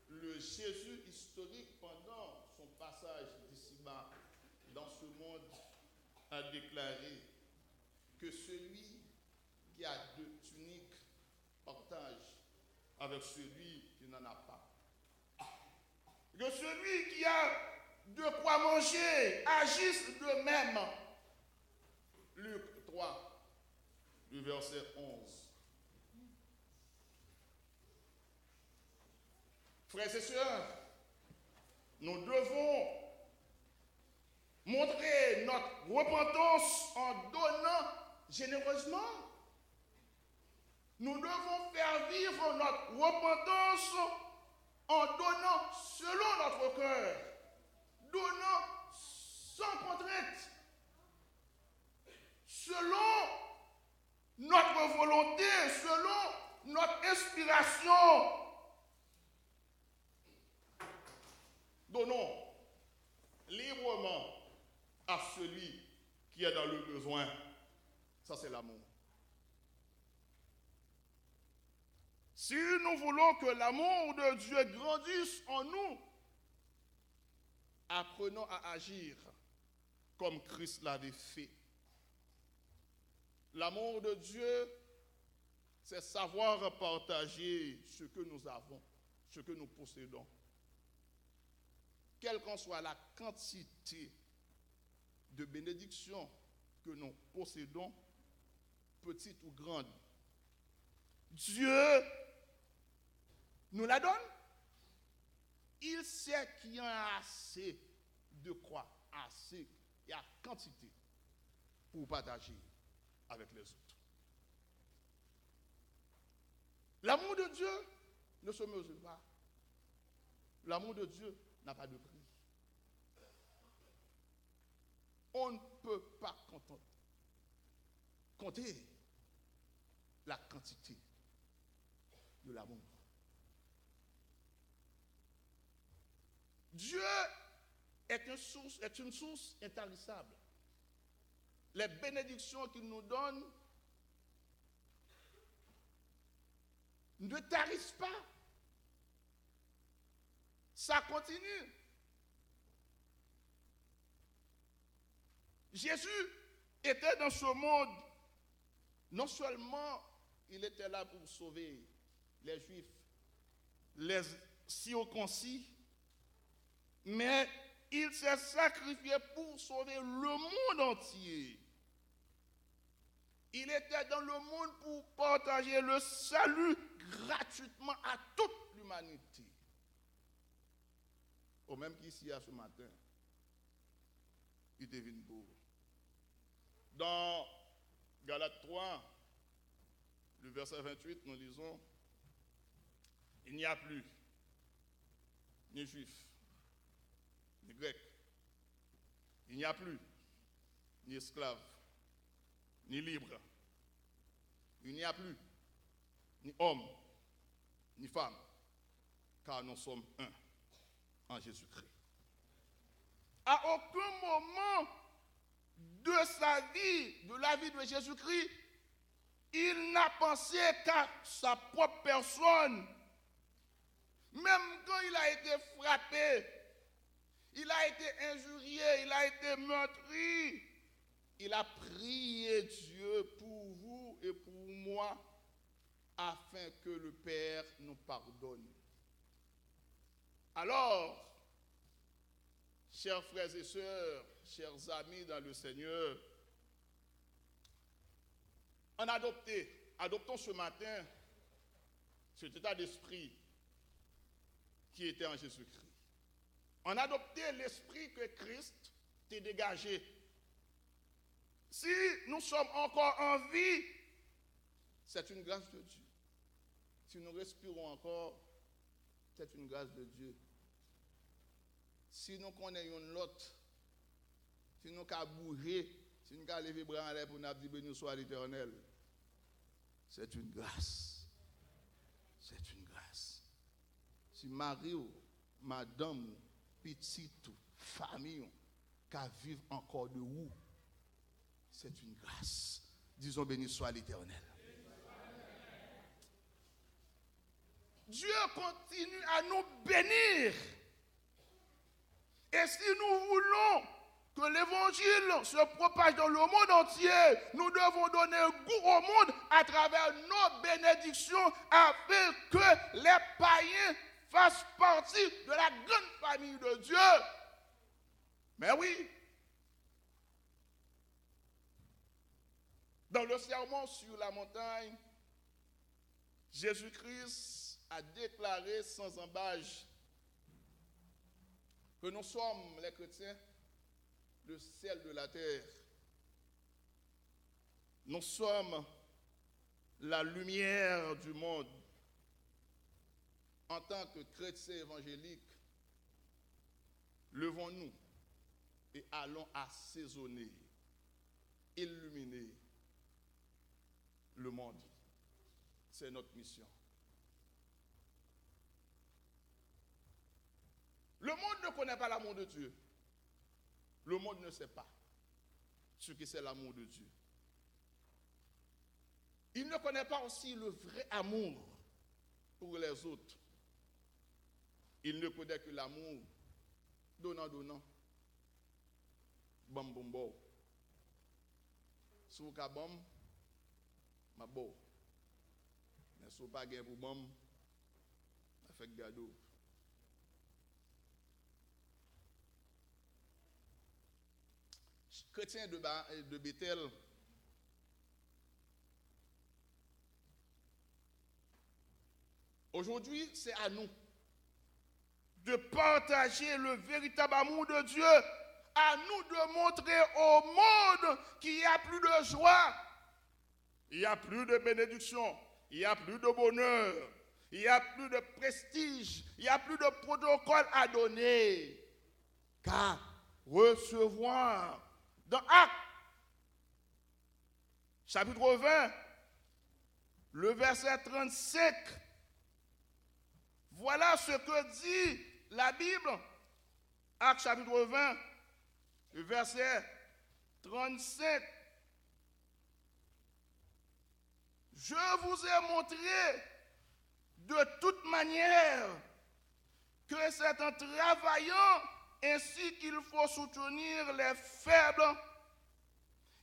le Jésus historique pendant son passage d'ici-bas dans ce monde, a déclaré que celui qui a deux tuniques partage avec celui qui n'en a pas. Que celui qui a de quoi manger agisse de même. Luc 3, le verset 11. Frères et sœurs, nous devons montrer notre repentance en donnant généreusement. Nous devons faire vivre notre repentance en donnant selon notre cœur, donnant sans contrainte, selon notre volonté, selon notre inspiration. Donnons librement à celui qui est dans le besoin. Ça, c'est l'amour. Si nous voulons que l'amour de Dieu grandisse en nous, apprenons à agir comme Christ l'avait fait. L'amour de Dieu, c'est savoir partager ce que nous avons, ce que nous possédons. Quelle qu'en soit la quantité de bénédictions que nous possédons, petite ou grande, Dieu nous la donne. Il sait qu'il y en a assez de quoi, assez, il y a quantité pour partager avec les autres. L'amour de Dieu ne se mesure pas. L'amour de Dieu n'a pas de prix. On ne peut pas compter la quantité de l'amour. Dieu est une source intarissable. Les bénédictions qu'il nous donne ne tarissent pas. Ça continue. Jésus était dans ce monde. Non seulement il était là pour sauver les Juifs, les circoncis, mais il s'est sacrifié pour sauver le monde entier. Il était dans le monde pour partager le salut gratuitement à toute l'humanité. Au même qu'ici, à ce matin, il devine beau. Dans Galates 3, le verset 28, nous lisons, il n'y a plus ni juif, ni grec, il n'y a plus ni esclave, ni libre, il n'y a plus ni homme, ni femme, car nous sommes un en Jésus-Christ. À aucun moment de sa vie, de la vie de Jésus-Christ, il n'a pensé qu'à sa propre personne. Même quand il a été frappé, il a été injurié, il a été meurtri, il a prié Dieu pour vous et pour moi, afin que le Père nous pardonne. Alors, chers frères et sœurs, chers amis dans le Seigneur, adoptons ce matin cet état d'esprit qui était en Jésus-Christ. On adoptait l'esprit que Christ t'a dégagé. Si nous sommes encore en vie, c'est une grâce de Dieu. Si nous respirons encore, c'est une grâce de Dieu. Si nous connaissons l'autre, si nous avons bougé, Si nous avons levé bras en l'air pour nous dire béni soit l'Éternel, c'est une grâce. C'est une grâce. Si mari ou madame ou petite ou famille qui vivent encore de vous, c'est une grâce. Disons béni soit l'Éternel. Dieu continue à nous bénir. Et si nous voulons que l'évangile se propage dans le monde entier, nous devons donner goût au monde à travers nos bénédictions afin que les païens fassent partie de la grande famille de Dieu. Mais oui, dans le sermon sur la montagne, Jésus-Christ a déclaré sans embâche que nous sommes, les chrétiens, le sel de la terre. Nous sommes la lumière du monde. En tant que chrétiens évangéliques, levons-nous et allons assaisonner, illuminer le monde. C'est notre mission. Le monde ne connaît pas l'amour de Dieu. Le monde ne sait pas ce que c'est l'amour de Dieu. Il ne connaît pas aussi le vrai amour pour les autres. Il ne connaît que l'amour donnant. Bam bam bam. Sou ka bam, ma bo. Mais sou pas gen pour bam, ma fait gado. Chrétiens de Bethel, aujourd'hui, c'est à nous de partager le véritable amour de Dieu, à nous de montrer au monde qu'il n'y a plus de joie, il n'y a plus de bénédiction, il n'y a plus de bonheur, il n'y a plus de prestige, il n'y a plus de protocole à donner, qu'à recevoir. Dans Actes, chapitre 20, le verset 35, voilà ce que dit la Bible. Actes chapitre 20, le verset 35. Je vous ai montré de toute manière que c'est en travaillant ainsi qu'il faut soutenir les faibles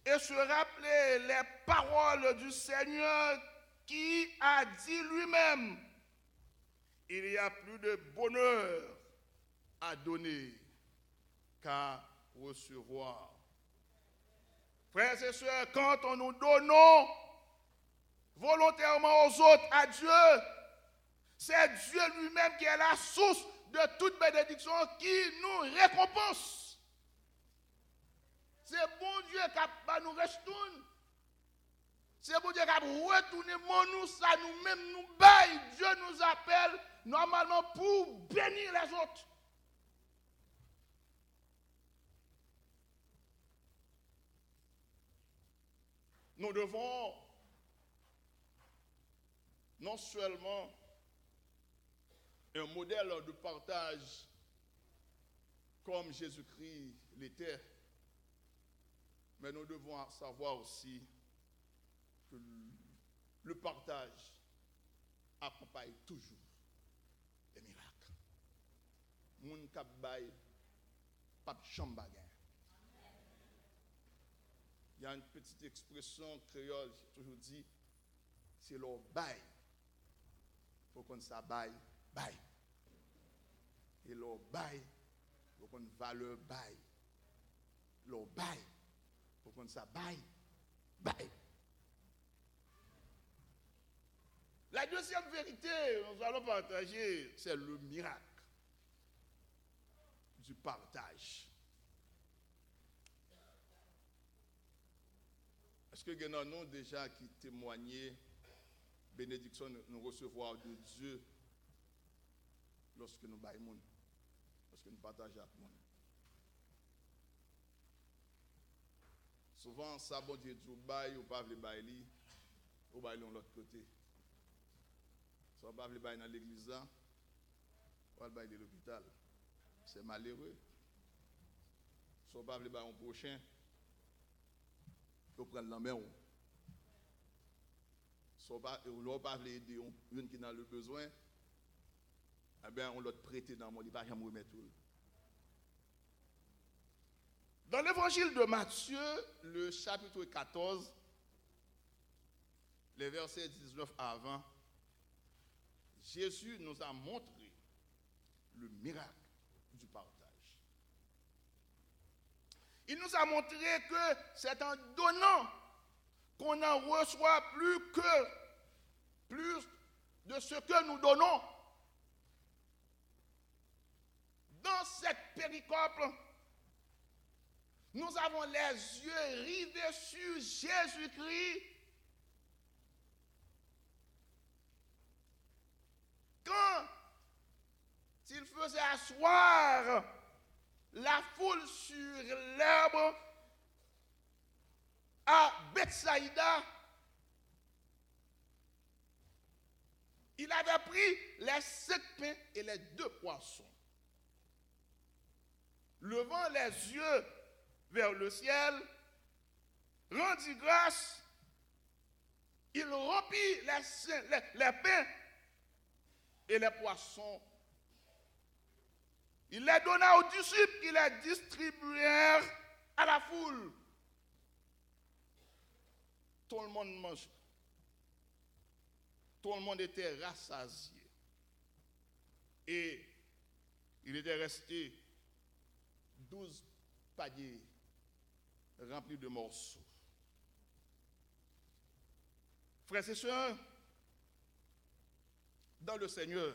et se rappeler les paroles du Seigneur qui a dit lui-même, il y a plus de bonheur à donner qu'à recevoir. Frères et sœurs, quand nous donnons volontairement aux autres à Dieu, c'est Dieu lui-même qui est la source de toute bénédiction qui nous récompense. C'est bon Dieu qui va nous retourner. C'est bon Dieu qui va retourner nous, ça nous-mêmes nous baille. Dieu nous appelle normalement pour bénir les autres. Nous devons non seulement un modèle de partage comme Jésus-Christ l'était, mais nous devons savoir aussi que le partage accompagne toujours des miracles. Moun kap bay, pap chambagin. Il y a une petite expression créole, j'ai toujours dit, c'est leur bail. Il faut qu'on ça bail. Et leur bail, il faut qu'on valeur bail. Leur bail, il faut qu'on ça bail. La deuxième vérité, nous allons partager, c'est le miracle du partage. Est-ce que nous avons déjà qui témoigné bénédiction nous recevoir de Dieu lorsque nous baillons, lorsque nous partageons avec le monde? Souvent, ça, bon Dieu, du bail, ou pas le bail, ou bail de l'autre côté. Si on pas le bail dans l'église, ou le bail de l'hôpital. C'est malheureux. Si on pas le bail en prochain, on prend l'emmène. Si on pas aider une qui a le besoin, eh bien, on l'a prêté dans le monde, il ne va pas jamais remettre tout. Dans l'évangile de Matthieu, le chapitre 14, les versets 19 à 20, Jésus nous a montré le miracle du partage. Il nous a montré que c'est en donnant qu'on en reçoit plus de ce que nous donnons. Dans cette péricope, nous avons les yeux rivés sur Jésus-Christ. Quand il faisait asseoir la foule sur l'herbe à Bethsaïda, il avait pris les 5 pains et les 2 poissons. Levant les yeux vers le ciel, rendit grâce, il rompit les pains et les poissons. Il les donna aux disciples qui les distribuèrent à la foule. Tout le monde mangeait. Tout le monde était rassasié. Et il était resté 12 paniers remplis de morceaux. Frères et sœurs, dans le Seigneur,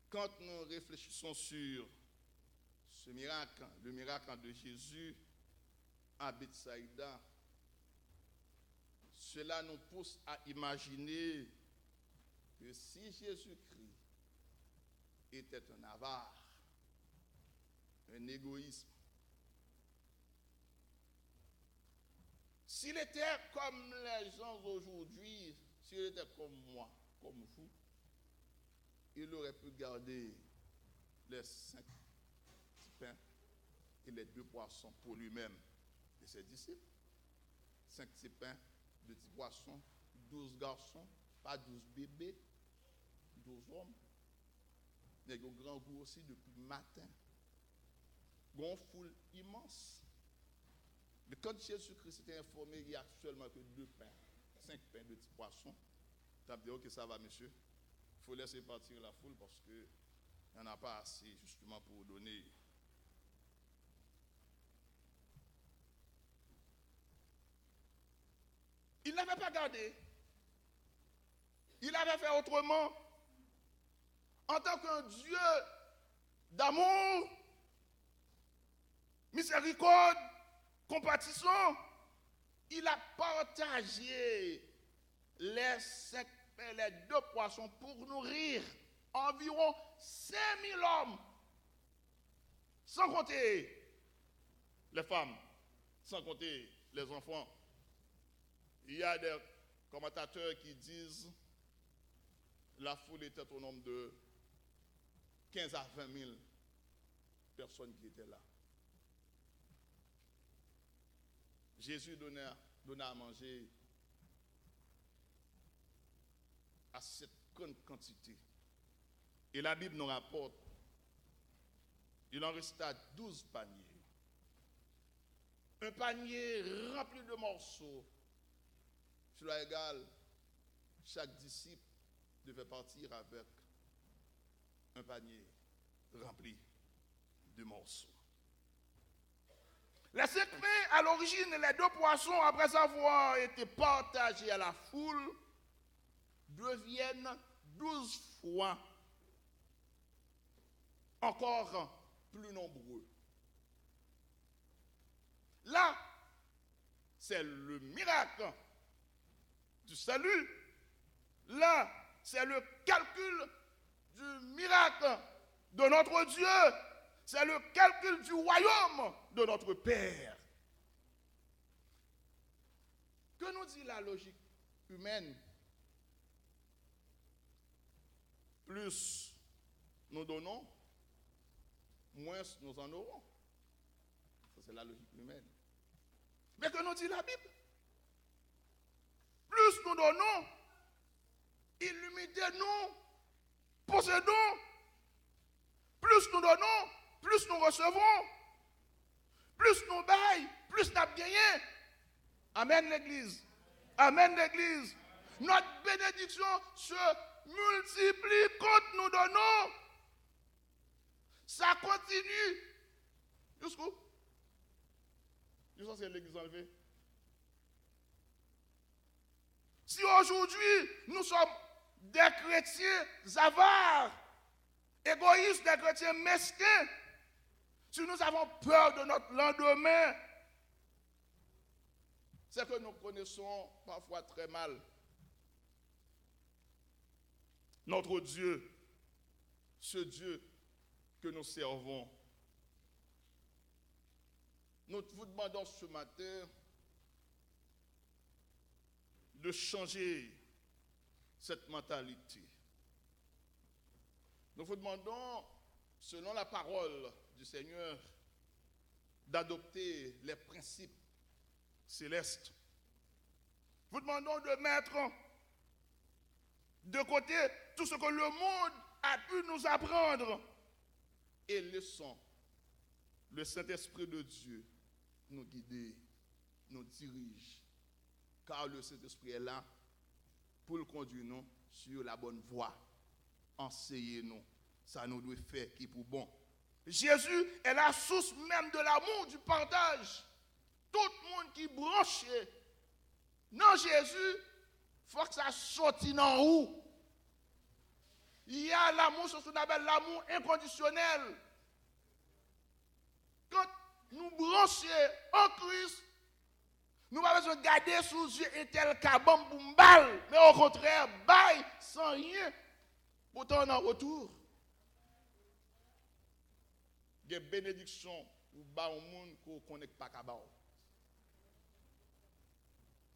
quand nous réfléchissons sur ce miracle, le miracle de Jésus à Bethsaïda, cela nous pousse à imaginer que si Jésus-Christ était un avare, un égoïsme, s'il était comme les gens aujourd'hui, s'il était comme moi, comme vous, il aurait pu garder les 5 pains et les 2 poissons pour lui-même et ses disciples. 5 pains, 2 poissons, 12 garçons, pas 12 bébés, 12 hommes. Il y a un grand goût aussi depuis le matin. Une foule immense. Mais quand Jésus-Christ était informé, il n'y a seulement que 2 pains, 5 pains, 2 petits poissons. Tu as dit, ok, ça va, monsieur. Il faut laisser partir la foule parce qu'il n'y en a pas assez, justement, pour donner. Il n'avait pas gardé. Il avait fait autrement. En tant qu'un Dieu d'amour, miséricorde, compatissant, il a partagé les 5 pains, les 2 poissons pour nourrir environ 5000 hommes, sans compter les femmes, sans compter les enfants. Il y a des commentateurs qui disent que la foule était au nombre de 15 à 20 000 personnes qui étaient là. Jésus donna à manger à cette grande quantité. Et la Bible nous rapporte, il en resta 12 paniers. Un panier rempli de morceaux. Cela égale, chaque disciple devait partir avec un panier rempli de morceaux. Les 5 pains, à l'origine, les 2 poissons, après avoir été partagés à la foule, deviennent 12 fois encore plus nombreux. Là, c'est le miracle du salut. Là, c'est le calcul du miracle de notre Dieu. C'est le calcul du royaume de notre Père. Que nous dit la logique humaine? Plus nous donnons, moins nous en aurons. Ça, c'est la logique humaine. Mais que nous dit la Bible? Plus nous donnons, illimitez-nous, possédons. Plus nous donnons, plus nous recevons. Plus nous baillons, plus nous avons gagné. Amen l'Église. Amen l'Église. Notre bénédiction se multiplie quand nous donnons. Ça continue. Jusqu'où? Jusqu'à ce que l'Église enlevée. Si aujourd'hui nous sommes des chrétiens avares, égoïstes, des chrétiens mesquins, si nous avons peur de notre lendemain, c'est que nous connaissons parfois très mal notre Dieu, ce Dieu que nous servons. Nous vous demandons ce matin de changer cette mentalité. Nous vous demandons, selon la parole du Seigneur, d'adopter les principes célestes. Vous demandons de mettre de côté tout ce que le monde a pu nous apprendre et laissons le Saint-Esprit de Dieu nous guider, nous dirige. Car le Saint-Esprit est là pour le conduire nous sur la bonne voie. Enseignez-nous. Ça nous doit faire qui pour bon. Jésus est la source même de l'amour, du partage. Tout le monde qui branche non Jésus, il faut que ça sorte dans où? Il y a l'amour, ce qu'on appelle l'amour inconditionnel. Quand nous branchons en Christ, nous n'avons pas besoin de garder sous les yeux un tel cabam pour me balle, mais au contraire, baille sans rien. Pourtant, en retour, il y a des bénédictions pour le monde qu'on ne connaît pas qu'à bas.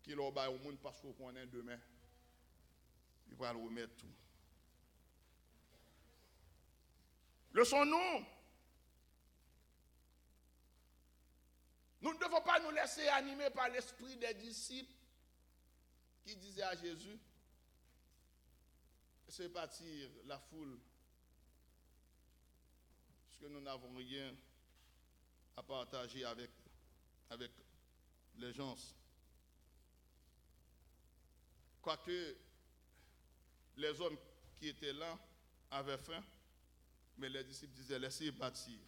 Qui leur baille au monde parce qu'on connaît demain. Il va le remettre tout. Leçon-nous. Nous ne devons pas nous laisser animer par l'esprit des disciples qui disaient à Jésus, c'est partir la foule, puisque nous n'avons rien à partager avec les gens. Quoique les hommes qui étaient là avaient faim, mais les disciples disaient, laissez partir.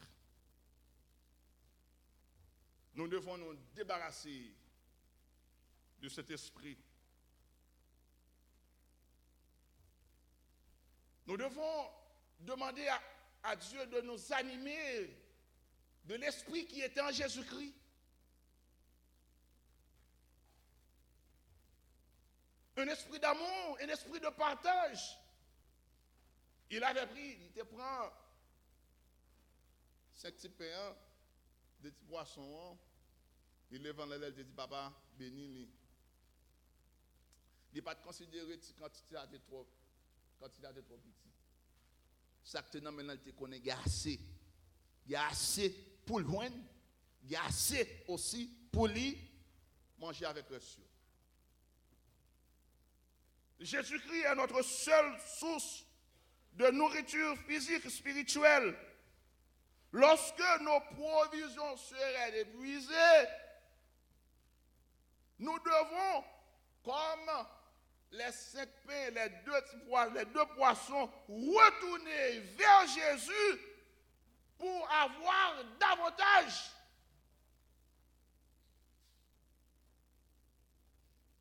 Nous devons nous débarrasser de cet esprit. Nous devons demander à Dieu de nous animer de l'esprit qui était en Jésus-Christ. Un esprit d'amour, un esprit de partage. Il avait pris, il te prend 5 petits pains, des petits poissons, il les vend, il dit, papa, bénis-les. Il n'a pas considéré quantité de trop petit. Ça que maintenant, il te connaît, il y a assez. Il y a assez pour le joindre, il y a assez aussi pour lui manger avec le sûr. Jésus-Christ est notre seule source de nourriture physique, spirituelle. Lorsque nos provisions seraient épuisées, nous devons, comme les 5 pains, les 2 poissons, retourner vers Jésus pour avoir davantage.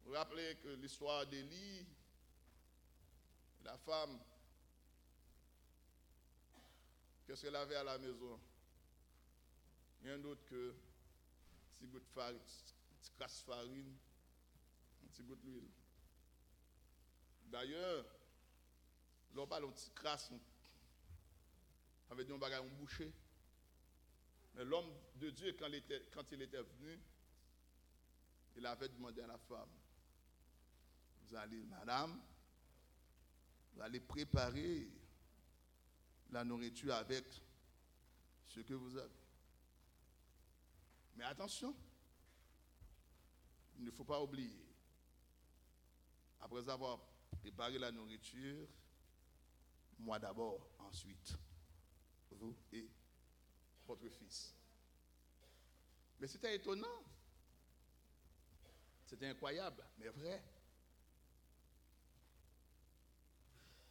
Vous vous rappelez que l'histoire d'Élie, la femme, qu'est-ce qu'elle avait à la maison? Rien d'autre que un petit goût de farine, un petit crasse farine, un petit goût d'huile. D'ailleurs, l'on parle d'un petit crasse, avait dit on bagage un boucher. Mais l'homme de Dieu, quand il était venu, il avait demandé à la femme, Vous allez, madame, vous allez préparer la nourriture avec ce que vous avez. Mais attention, il ne faut pas oublier, après avoir préparé la nourriture, moi d'abord, ensuite, vous et votre fils. Mais c'était étonnant, c'était incroyable, mais vrai.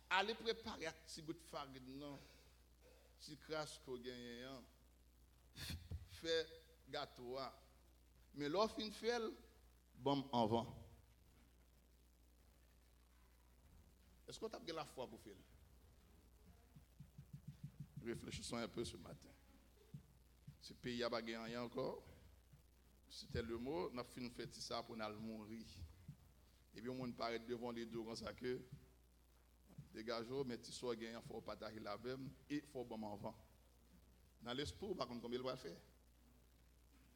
Allez préparer un petit bout de farine, non? Si crasse qu'on gagne, fait gâteau. Mais l'offre une fait, bon en vent. Est-ce qu'on a bien la foi pour faire? Réfléchissons un peu ce matin. Ce pays n'a pas gagné rien encore. C'était le mot, on a fait ça pour nous mourir. Et puis on paraît devant les deux comme ça que dégageons, mais tu sois gagné, il faut pas t'arriver la même et il faut bon en vent. Dans l'espoir, par contre, combien il va faire?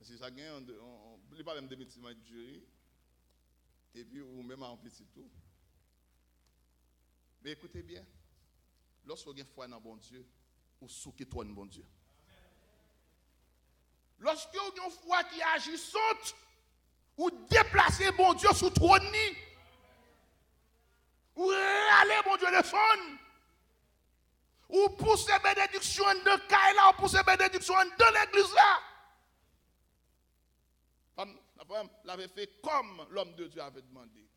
Si ça gagne, on ne peut pas même des petits de jury, et puis ou même en petit tout. Mais écoutez bien, lorsque vous avez foi dans bon Dieu, vous souquez toi dans bon Dieu. Lorsque vous avez une foi qui agissante, vous déplacez bon Dieu sous trône, vous râlez bon Dieu le son, vous poussez bénédiction de Kaila, vous poussez bénédiction de l'église là. La femme l'avait fait comme l'homme de Dieu avait demandé.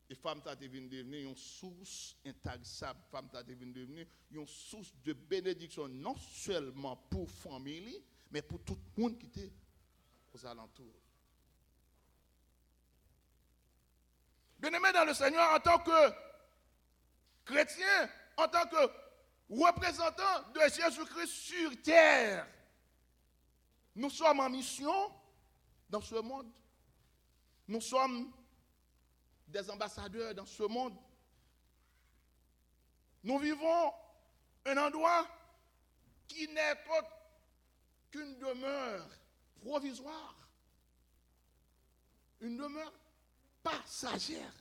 Et femme t'a devenu une source intarissable. Femme t'a devenu une source de bénédiction non seulement pour la famille, mais pour tout le monde qui était aux alentours. Bien-aimé dans le Seigneur, en tant que chrétien, en tant que représentant de Jésus-Christ sur terre, nous sommes en mission dans ce monde. Nous sommes des ambassadeurs dans ce monde. Nous vivons un endroit qui n'est autre qu'une demeure provisoire, une demeure passagère.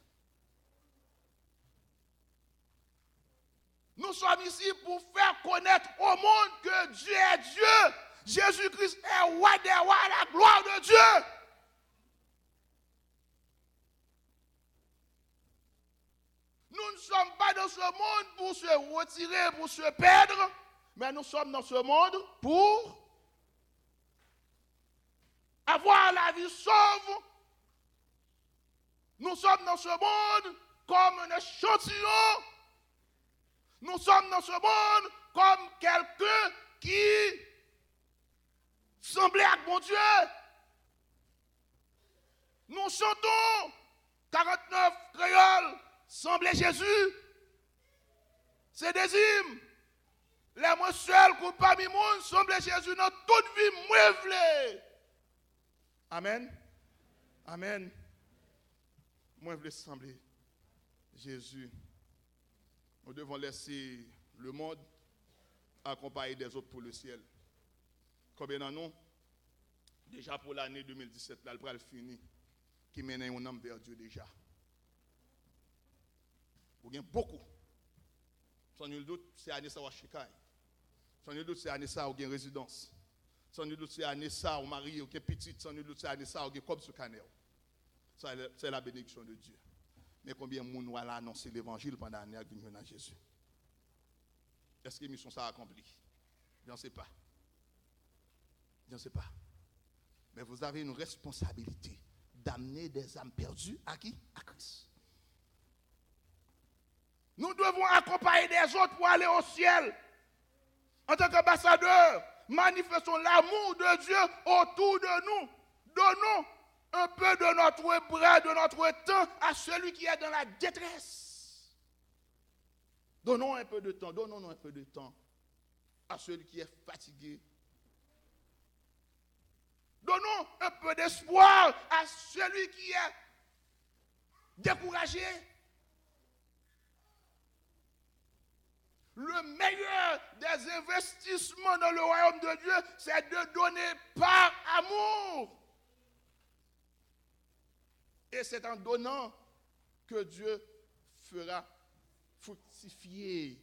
Nous sommes ici pour faire connaître au monde que Dieu est Dieu. Jésus-Christ est roi des rois, la gloire de Dieu. Nous ne sommes pas dans ce monde pour se retirer, pour se perdre, mais nous sommes dans ce monde pour avoir la vie sauve. Nous sommes dans ce monde comme un échantillon. Nous sommes dans ce monde comme quelqu'un qui semblait à mon Dieu. Nous chantons 49 créoles. Semblait Jésus, c'est des hymnes. Les moi seul, qu'on parmi monde, semblait Jésus dans toute vie, moi vle. Amen. Amen. Moi vle sembler Jésus. Nous devons laisser le monde accompagner des autres pour le ciel. Combien d'en nous, déjà pour l'année 2017, là, le pral fini, qui mène un homme vers Dieu déjà. Vous avez beaucoup. Sans nul doute, c'est Anessa ou Chicago. Sans nul doute, c'est Anessa ou une résidence. Sans nul doute, c'est Anessa ou mari ou une petite. Sans nul doute, c'est Anessa ou une comme ce canel. C'est la bénédiction de Dieu. Mais combien de monde va annoncer l'évangile pendant l'année avec venir à Jésus? Est-ce que la mission ça accomplie? Je n'en sais pas. Je ne sais pas. Mais vous avez une responsabilité d'amener des âmes perdues à qui? À Christ. Nous devons accompagner des autres pour aller au ciel. En tant qu'ambassadeurs, manifestons l'amour de Dieu autour de nous. Donnons un peu de notre bras, de notre temps à celui qui est dans la détresse. Donnons un peu de temps, donnons-nous un peu de temps à celui qui est fatigué. Donnons un peu d'espoir à celui qui est découragé. Le meilleur des investissements dans le royaume de Dieu, c'est de donner par amour. Et c'est en donnant que Dieu fera fructifier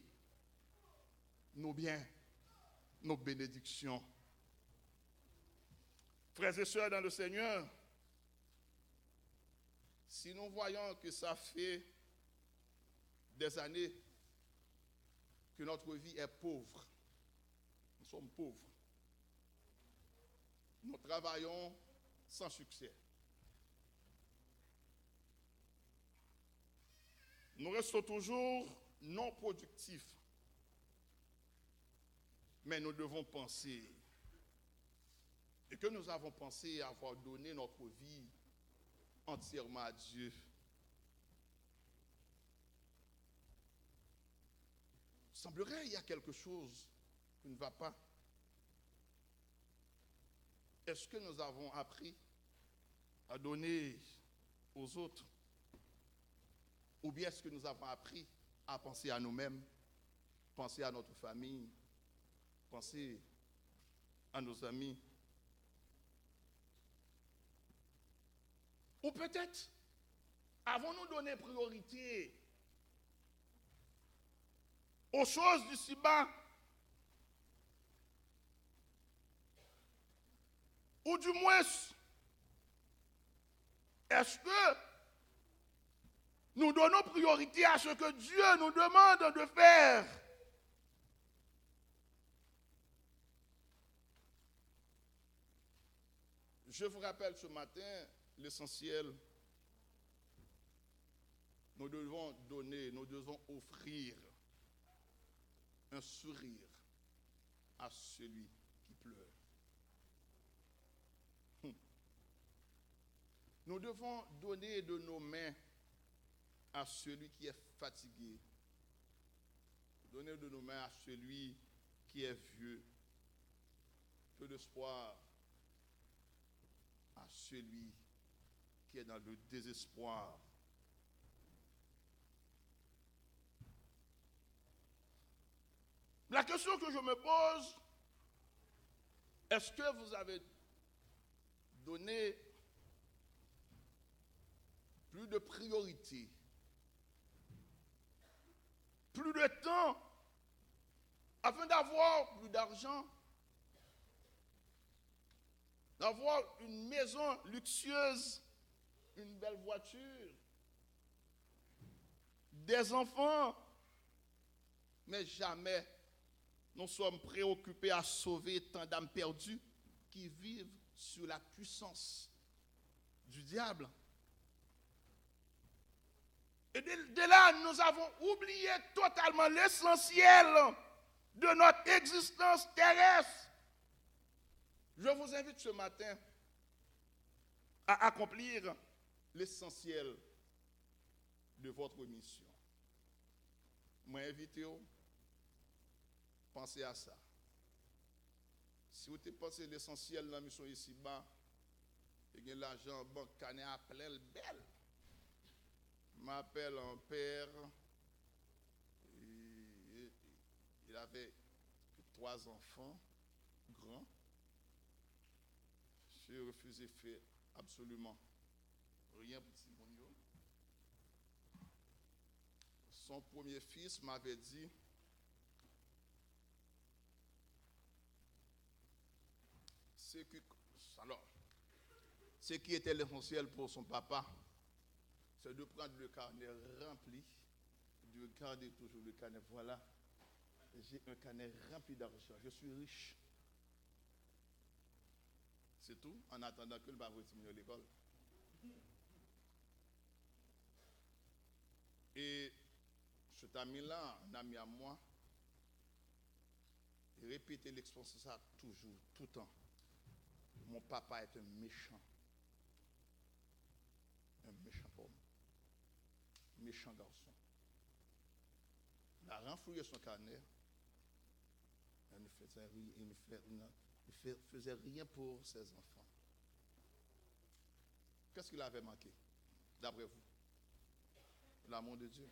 nos biens, nos bénédictions. Frères et sœurs dans le Seigneur, si nous voyons que ça fait des années que notre vie est pauvre, nous sommes pauvres, nous travaillons sans succès, nous restons toujours non productifs, mais nous devons penser, et que nous avons pensé avoir donné notre vie entièrement à Dieu. Il semblerait qu'il y a quelque chose qui ne va pas. Est-ce que nous avons appris à donner aux autres? Ou bien est-ce que nous avons appris à penser à nous-mêmes, penser à notre famille, penser à nos amis? Ou peut-être avons-nous donné priorité aux choses du ci-bas? Ou du moins, est-ce que nous donnons priorité à ce que Dieu nous demande de faire? Je vous rappelle ce matin l'essentiel. Nous devons donner, nous devons offrir un sourire à celui qui pleure. Nous devons donner de nos mains à celui qui est fatigué. Donner de nos mains à celui qui est vieux. Peu d'espoir à celui qui est dans le désespoir. La question que je me pose, est-ce que vous avez donné plus de priorité, plus de temps, afin d'avoir plus d'argent, d'avoir une maison luxueuse, une belle voiture, des enfants, mais jamais nous sommes préoccupés à sauver tant d'âmes perdues qui vivent sous la puissance du diable. Et de là, nous avons oublié totalement l'essentiel de notre existence terrestre. Je vous invite ce matin à accomplir l'essentiel de votre mission. Moi, invitez-vous, pensez à ça. Si vous pensez l'essentiel de la mission ici-bas, et que l'argent en banque cané à plein le bel. M'appelle un père, il avait 3 enfants grands. J'ai refusé de faire absolument rien pour Simonio. Son premier fils m'avait dit, ce qui était l'essentiel pour son papa, c'est de prendre le carnet rempli, de garder toujours le carnet. Voilà, j'ai un carnet rempli d'argent, je suis riche. C'est tout, en attendant que le papa retourne à l'école. Et cet ami-là, un ami à moi, il répétait l'expression ça toujours, tout le temps. Mon papa est un méchant homme, méchant garçon. Il a renfloué son carnet, il ne faisait rien pour ses enfants. Qu'est-ce qu'il avait manqué, d'après vous? L'amour de Dieu.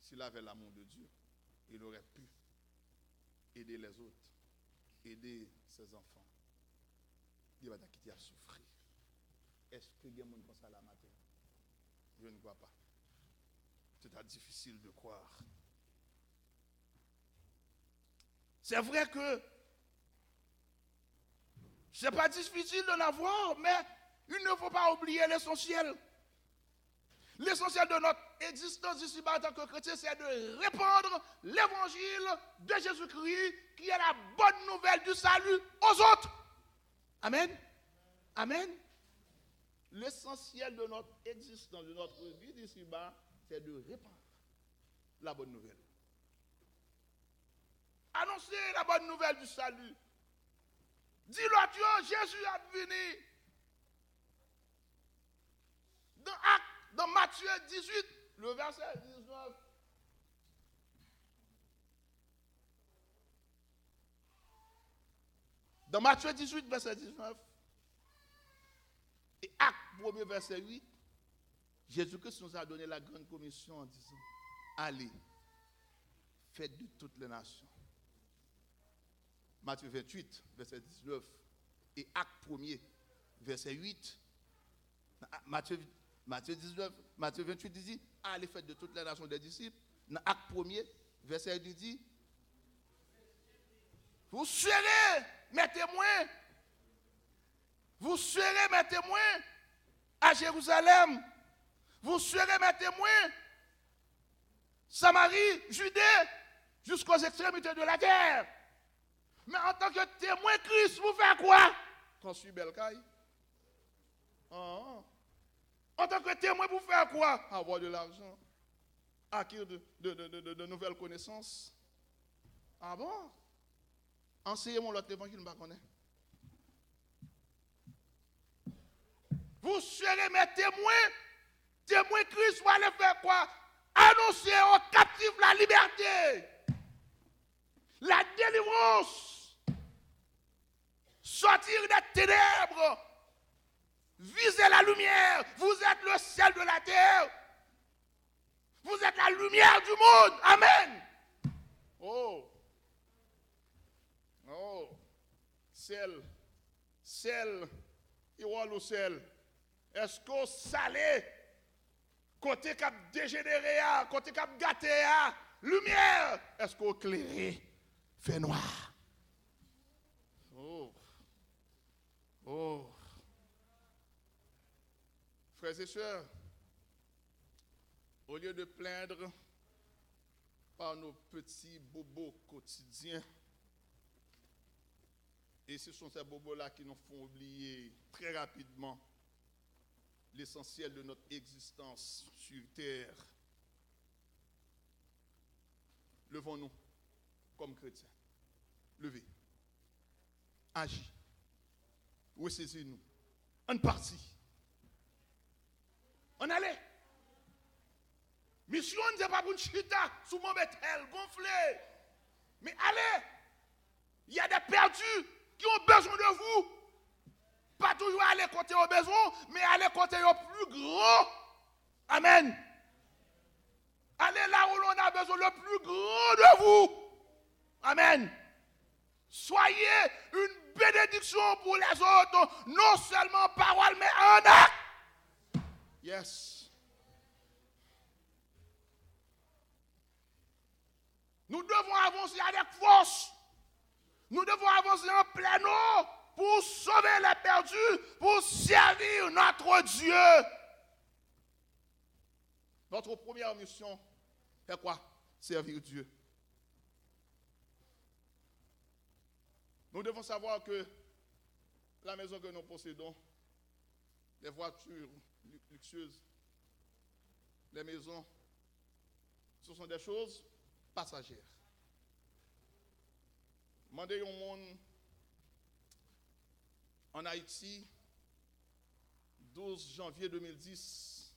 S'il avait l'amour de Dieu, il aurait pu aider les autres, aider ses enfants. Il va quitter à souffrir. Est-ce que les gens pensent à la matin? Je ne crois pas. C'est difficile de croire. C'est vrai que c'est pas difficile d'en avoir, mais il ne faut pas oublier l'essentiel. L'essentiel de notre existence ici en tant que chrétien, c'est de répandre l'évangile de Jésus-Christ, qui est la bonne nouvelle du salut aux autres. Amen. Amen. L'essentiel de notre existence, de notre vie ici-bas, c'est de répandre la bonne nouvelle. Annoncer la bonne nouvelle du salut. Dis-le à Dieu, Jésus est venu. Dans Matthieu 18, le verset 19. Dans Matthieu 18, verset 19. Et Acte 1er, verset 8. Jésus-Christ nous a donné la grande commission en disant, allez, faites de toutes les nations. Matthieu 28, verset 19. Et Acte 1er, verset 8. Matthieu 28 dit, allez, faites de toutes les nations des disciples. Dans Acte 1er, verset 1 dit, vous serez mes témoins. Vous serez mes témoins à Jérusalem. Vous serez mes témoins, Samarie, Judée, jusqu'aux extrémités de la terre. Mais en tant que témoin Christ, vous faites quoi? Construire belle caille. En tant que témoin, vous faites quoi? Avoir de l'argent. Acquérir de nouvelles connaissances. Ah bon? Enseignez-moi l'autre évangile, je ne connais pas. Vous serez mes témoins. Témoins Christ, vous allez faire quoi? Annoncer aux captifs la liberté, la délivrance, sortir des ténèbres, viser la lumière. Vous êtes le ciel de la terre. Vous êtes la lumière du monde. Amen. Oh. Oh. Ciel. Il y a le ciel. Est-ce que salé? Côté cap dégénéré, côté cap gâté, lumière, est-ce qu'on éclairé, fait noir? Oh. Frères et sœurs, au lieu de plaindre par nos petits bobos quotidiens, et ce sont ces bobos-là qui nous font oublier très rapidement l'essentiel de notre existence sur terre. Levons-nous comme chrétiens. Levez. Agis. Ressaisissez-nous. En partie. On allait. Mission n'est pas pour une chita sous mon bétel gonflé. Mais allez. Il y a des perdus qui ont besoin de vous. Pas toujours aller côté aux besoins, mais aller côté aux plus grands. Amen. Allez là où l'on a besoin le plus grand de vous. Amen. Soyez une bénédiction pour les autres, non seulement en parole, mais en acte. Yes. Nous devons avancer avec force. Nous devons avancer en plein eau pour sauver les perdus, pour servir notre Dieu. Notre première mission, c'est quoi? Servir Dieu. Nous devons savoir que la maison que nous possédons, les voitures luxueuses, les maisons, ce sont des choses passagères. Demandez au monde en Haïti, 12 janvier 2010,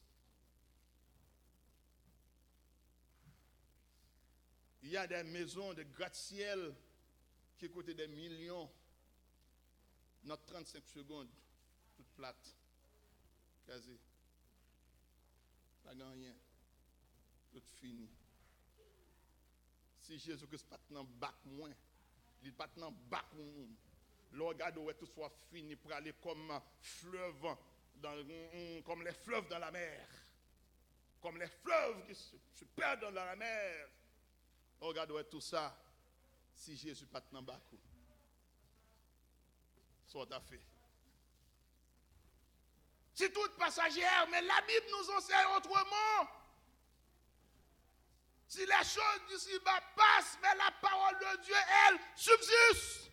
il y a des maisons de gratte-ciel qui coûtent des millions. Notre 35 secondes, toute plate, casée. Ça n'a rien. Tout fini. Si Jésus-Christ pas dans bac moins, il pas dans bac moins. Le regard doit tout soit fini pour aller comme fleuve, comme les fleuves dans la mer. comme les fleuves qui se perdent dans la mer. Regardez tout ça, si Jésus pas dans Bakou. Soit à fait. C'est toute passagère, mais la Bible nous enseigne autrement. Si les choses d'ici-bas passent, mais la parole de Dieu, elle, subsiste.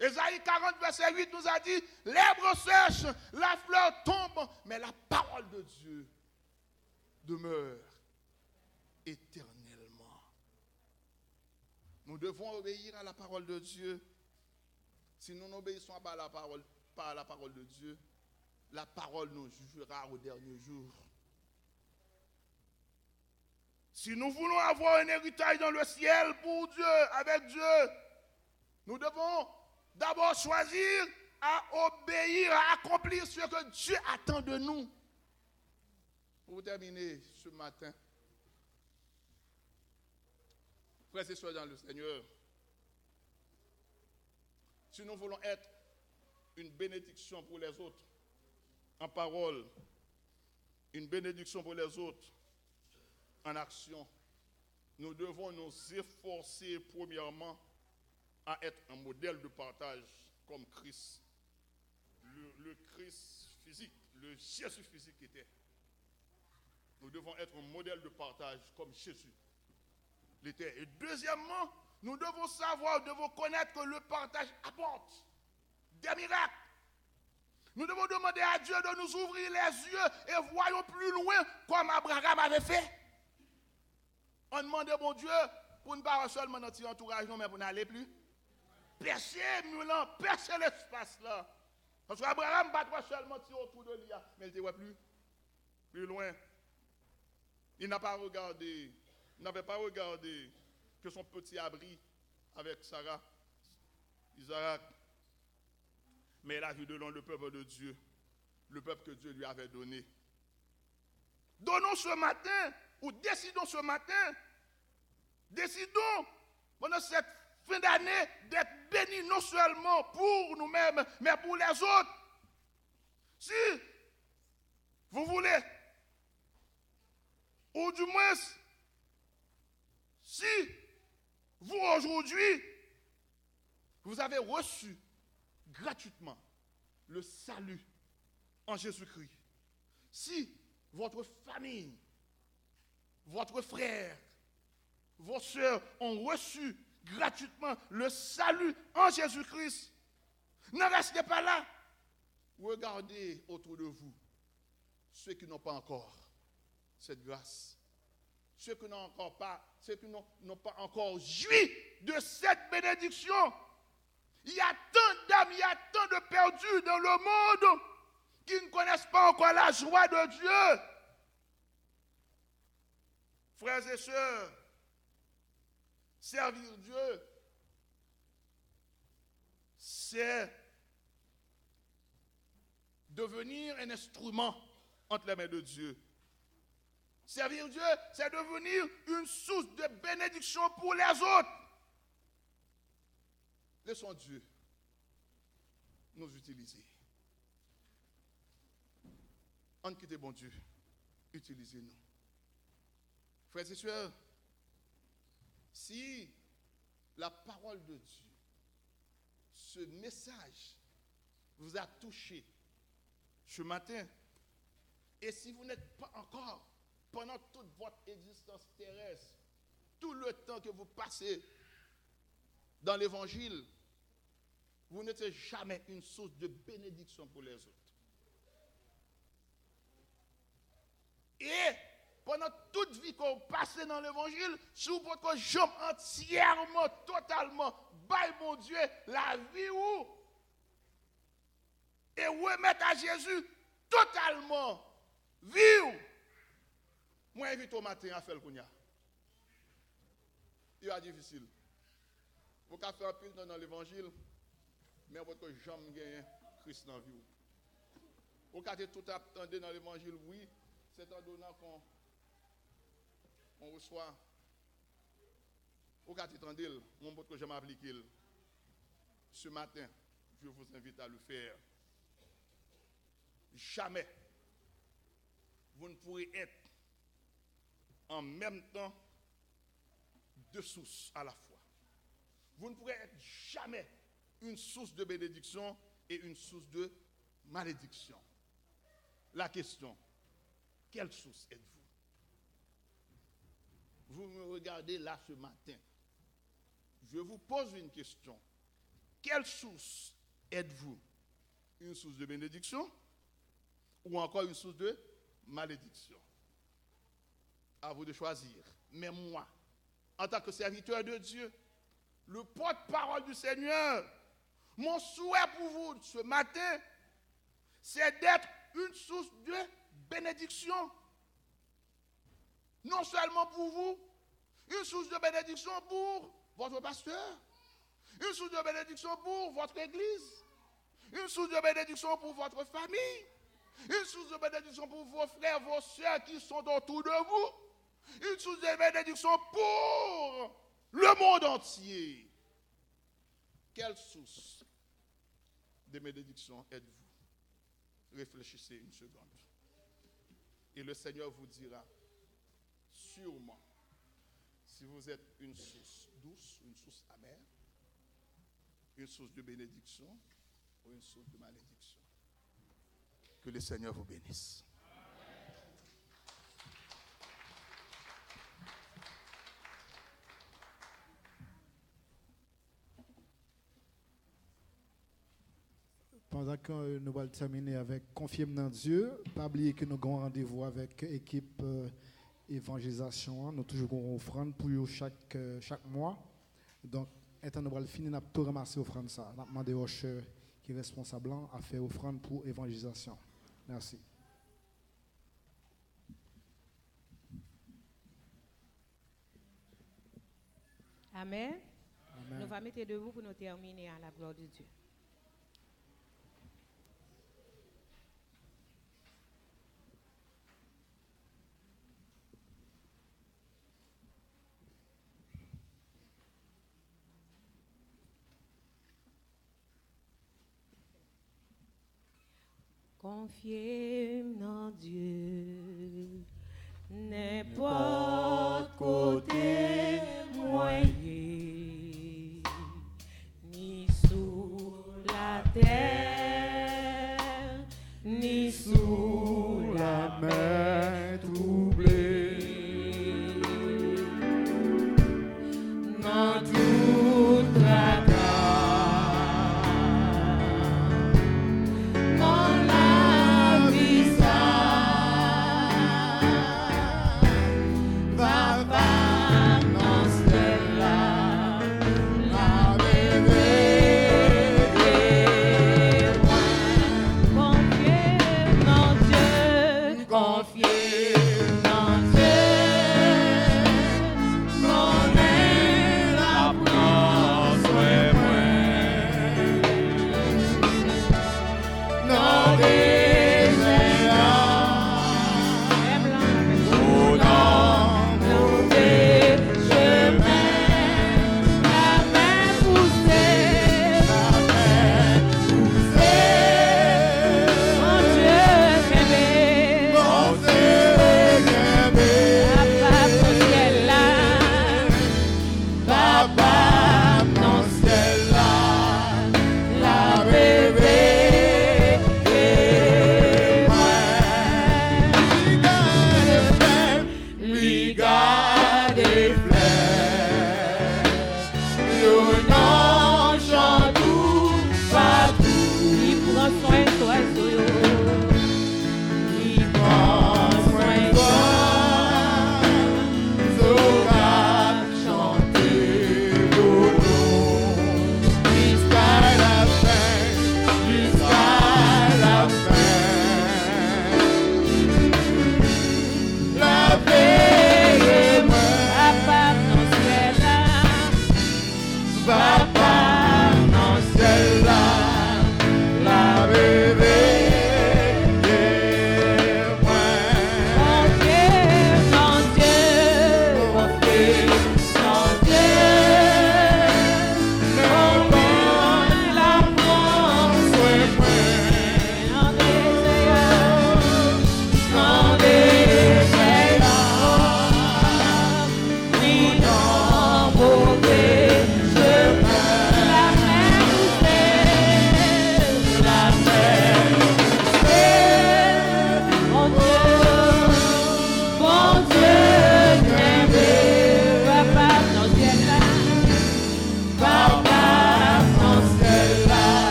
Ésaïe 40, verset 8 nous a dit, l'herbe sèche, la fleur tombe, mais la parole de Dieu demeure éternellement. Nous devons obéir à la parole de Dieu. Si nous n'obéissons pas à la parole de Dieu, la parole nous jugera au dernier jour. Si nous voulons avoir un héritage dans le ciel pour Dieu, avec Dieu, nous devons d'abord choisir à obéir, à accomplir ce que Dieu attend de nous. Pour terminer ce matin, frères et sœurs dans le Seigneur, si nous voulons être une bénédiction pour les autres, en parole, une bénédiction pour les autres, en action, nous devons nous efforcer premièrement à être un modèle de partage comme Christ. Le Christ physique, le Jésus physique était. Nous devons être un modèle de partage comme Jésus l'était. Et deuxièmement, nous devons savoir, nous devons connaître que le partage apporte des miracles. Nous devons demander à Dieu de nous ouvrir les yeux et voyons plus loin comme Abraham avait fait. On demande à bon Dieu pour ne pas seulement notre entourage, non, mais pour n'aller plus. Percer Mulan, percer l'espace là. Parce qu'Abraham ne pas seulement autour de lui, mais il ne voit plus loin. Il n'a pas regardé, il n'avait pas regardé que son petit abri avec Sarah, Isaac. Mais il a vu de loin le peuple de Dieu, le peuple que Dieu lui avait donné. Donnons ce matin, ou décidons ce matin, décidons pendant cette fin d'année d'être bénis non seulement pour nous-mêmes, mais pour les autres. Si vous voulez, ou du moins, si vous aujourd'hui, vous avez reçu gratuitement le salut en Jésus-Christ, si votre famille, votre frère, vos soeurs ont reçu gratuitement le salut en Jésus-Christ, ne restez pas là. Regardez autour de vous ceux qui n'ont pas encore cette grâce, ceux qui n'ont pas encore joui de cette bénédiction. Il y a tant d'âmes, il y a tant de perdus dans le monde qui ne connaissent pas encore la joie de Dieu. Frères et sœurs, servir Dieu, c'est devenir un instrument entre les mains de Dieu. Servir Dieu, c'est devenir une source de bénédiction pour les autres. Laissons Dieu nous utiliser. En quitte bon Dieu, utilisez-nous. Frères et sœurs, si la parole de Dieu, ce message vous a touché ce matin, et si vous n'êtes pas encore, pendant toute votre existence terrestre, tout le temps que vous passez dans l'évangile, vous n'êtes jamais une source de bénédiction pour les autres. Et pendant toute vie que vous passez dans l'évangile, sur votre jambe entièrement, totalement, by mon Dieu, la vie où, et remettre à Jésus totalement, vie. Moi, invite au matin à faire le kounia. Il est difficile. Vous pouvez faire un pile dans l'évangile, mais votre jambe gagne Christ dans la vie. Vous pouvez tout attendre dans l'évangile, oui, c'est en donnant qu'on reçoit. Vous pouvez attendre, mon votre jambe appliqué. Ce matin, je vous invite à le faire. Jamais vous ne pourrez être en même temps deux sources à la fois. Vous ne pourrez être jamais une source de bénédiction et une source de malédiction. La question, quelle source êtes-vous? Vous me regardez là ce matin. Je vous pose une question. Quelle source êtes-vous? Une source de bénédiction ou encore une source de malédiction? À vous de choisir. Mais moi, en tant que serviteur de Dieu, le porte-parole du Seigneur, mon souhait pour vous ce matin, c'est d'être une source de bénédiction. Non seulement pour vous, une source de bénédiction pour votre pasteur, une source de bénédiction pour votre église, une source de bénédiction pour votre famille, une source de bénédiction pour vos frères, vos soeurs qui sont autour de vous, une source de bénédiction pour le monde entier. Quelle source de bénédiction êtes-vous? Réfléchissez une seconde. Et le Seigneur vous dira sûrement si vous êtes une source douce, une source amère, une source de bénédiction ou une source de malédiction. Que le Seigneur vous bénisse. Pendant que nous allons terminer avec Confirme dans Dieu, pas oublier que nous avons rendez-vous avec l'équipe évangélisation. Nous toujours une offrande pour chaque mois. Donc, étant nous allons finir, nous allons tout ramasser offrande ça. Nous allons demander au chef qui est responsable à faire offrande pour évangélisation. Merci. Amen. Amen. Nous allons mettre debout pour nous terminer à la gloire de Dieu. Confirme en Dieu, n'importe côté moyen, ni sous la terre, ni sous la mer troublée. Dans tout tracas,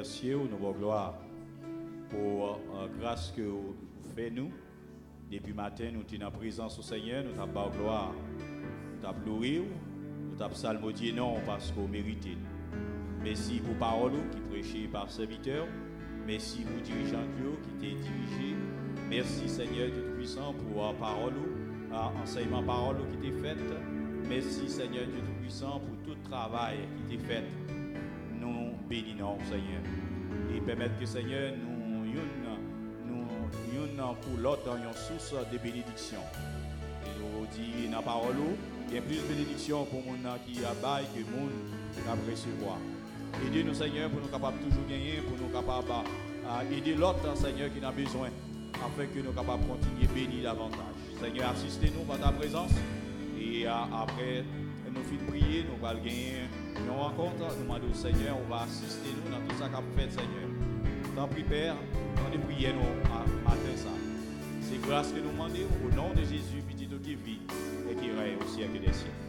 remercier, nous vous gloire pour la grâce que vous faites nous. Depuis matin, nous sommes en présence au Seigneur, nous t'avons gloire, nous t'avons loué, nous t'avons psalmodié non parce qu'on mérite. Merci pour parole qui prêchait par serviteur. Merci pour dirigeant Dieu qui t'a dirigé. Merci Seigneur Dieu Tout-Puissant pour parole, enseignement parole qui t'est fait. Merci Seigneur Dieu Tout-Puissant pour tout travail qui t'est fait. Nous bénissons Seigneur. Et permettre que Seigneur nous pour l'autre une source de bénédiction. Et nous dit dans la parole, il y a plus de bénédiction pour les gens qui abaillent que les gens qui recevoir. Aidez-nous Seigneur pour nous capables toujours gagner, pour nous capables aider l'autre Seigneur qui a besoin, afin que nous capables de continuer à bénir davantage. Seigneur, assistez-nous par ta présence. Et après, nous finissons de prier, nous allons gagner une rencontre. Nous demandons au Seigneur, on va assister nous dans tout ça qu'on fait, Seigneur. Tant pis, Père, on est prié nous matin ça. C'est grâce que nous demandons au nom de Jésus, petit qui vit et qui règne au siècle des siècles.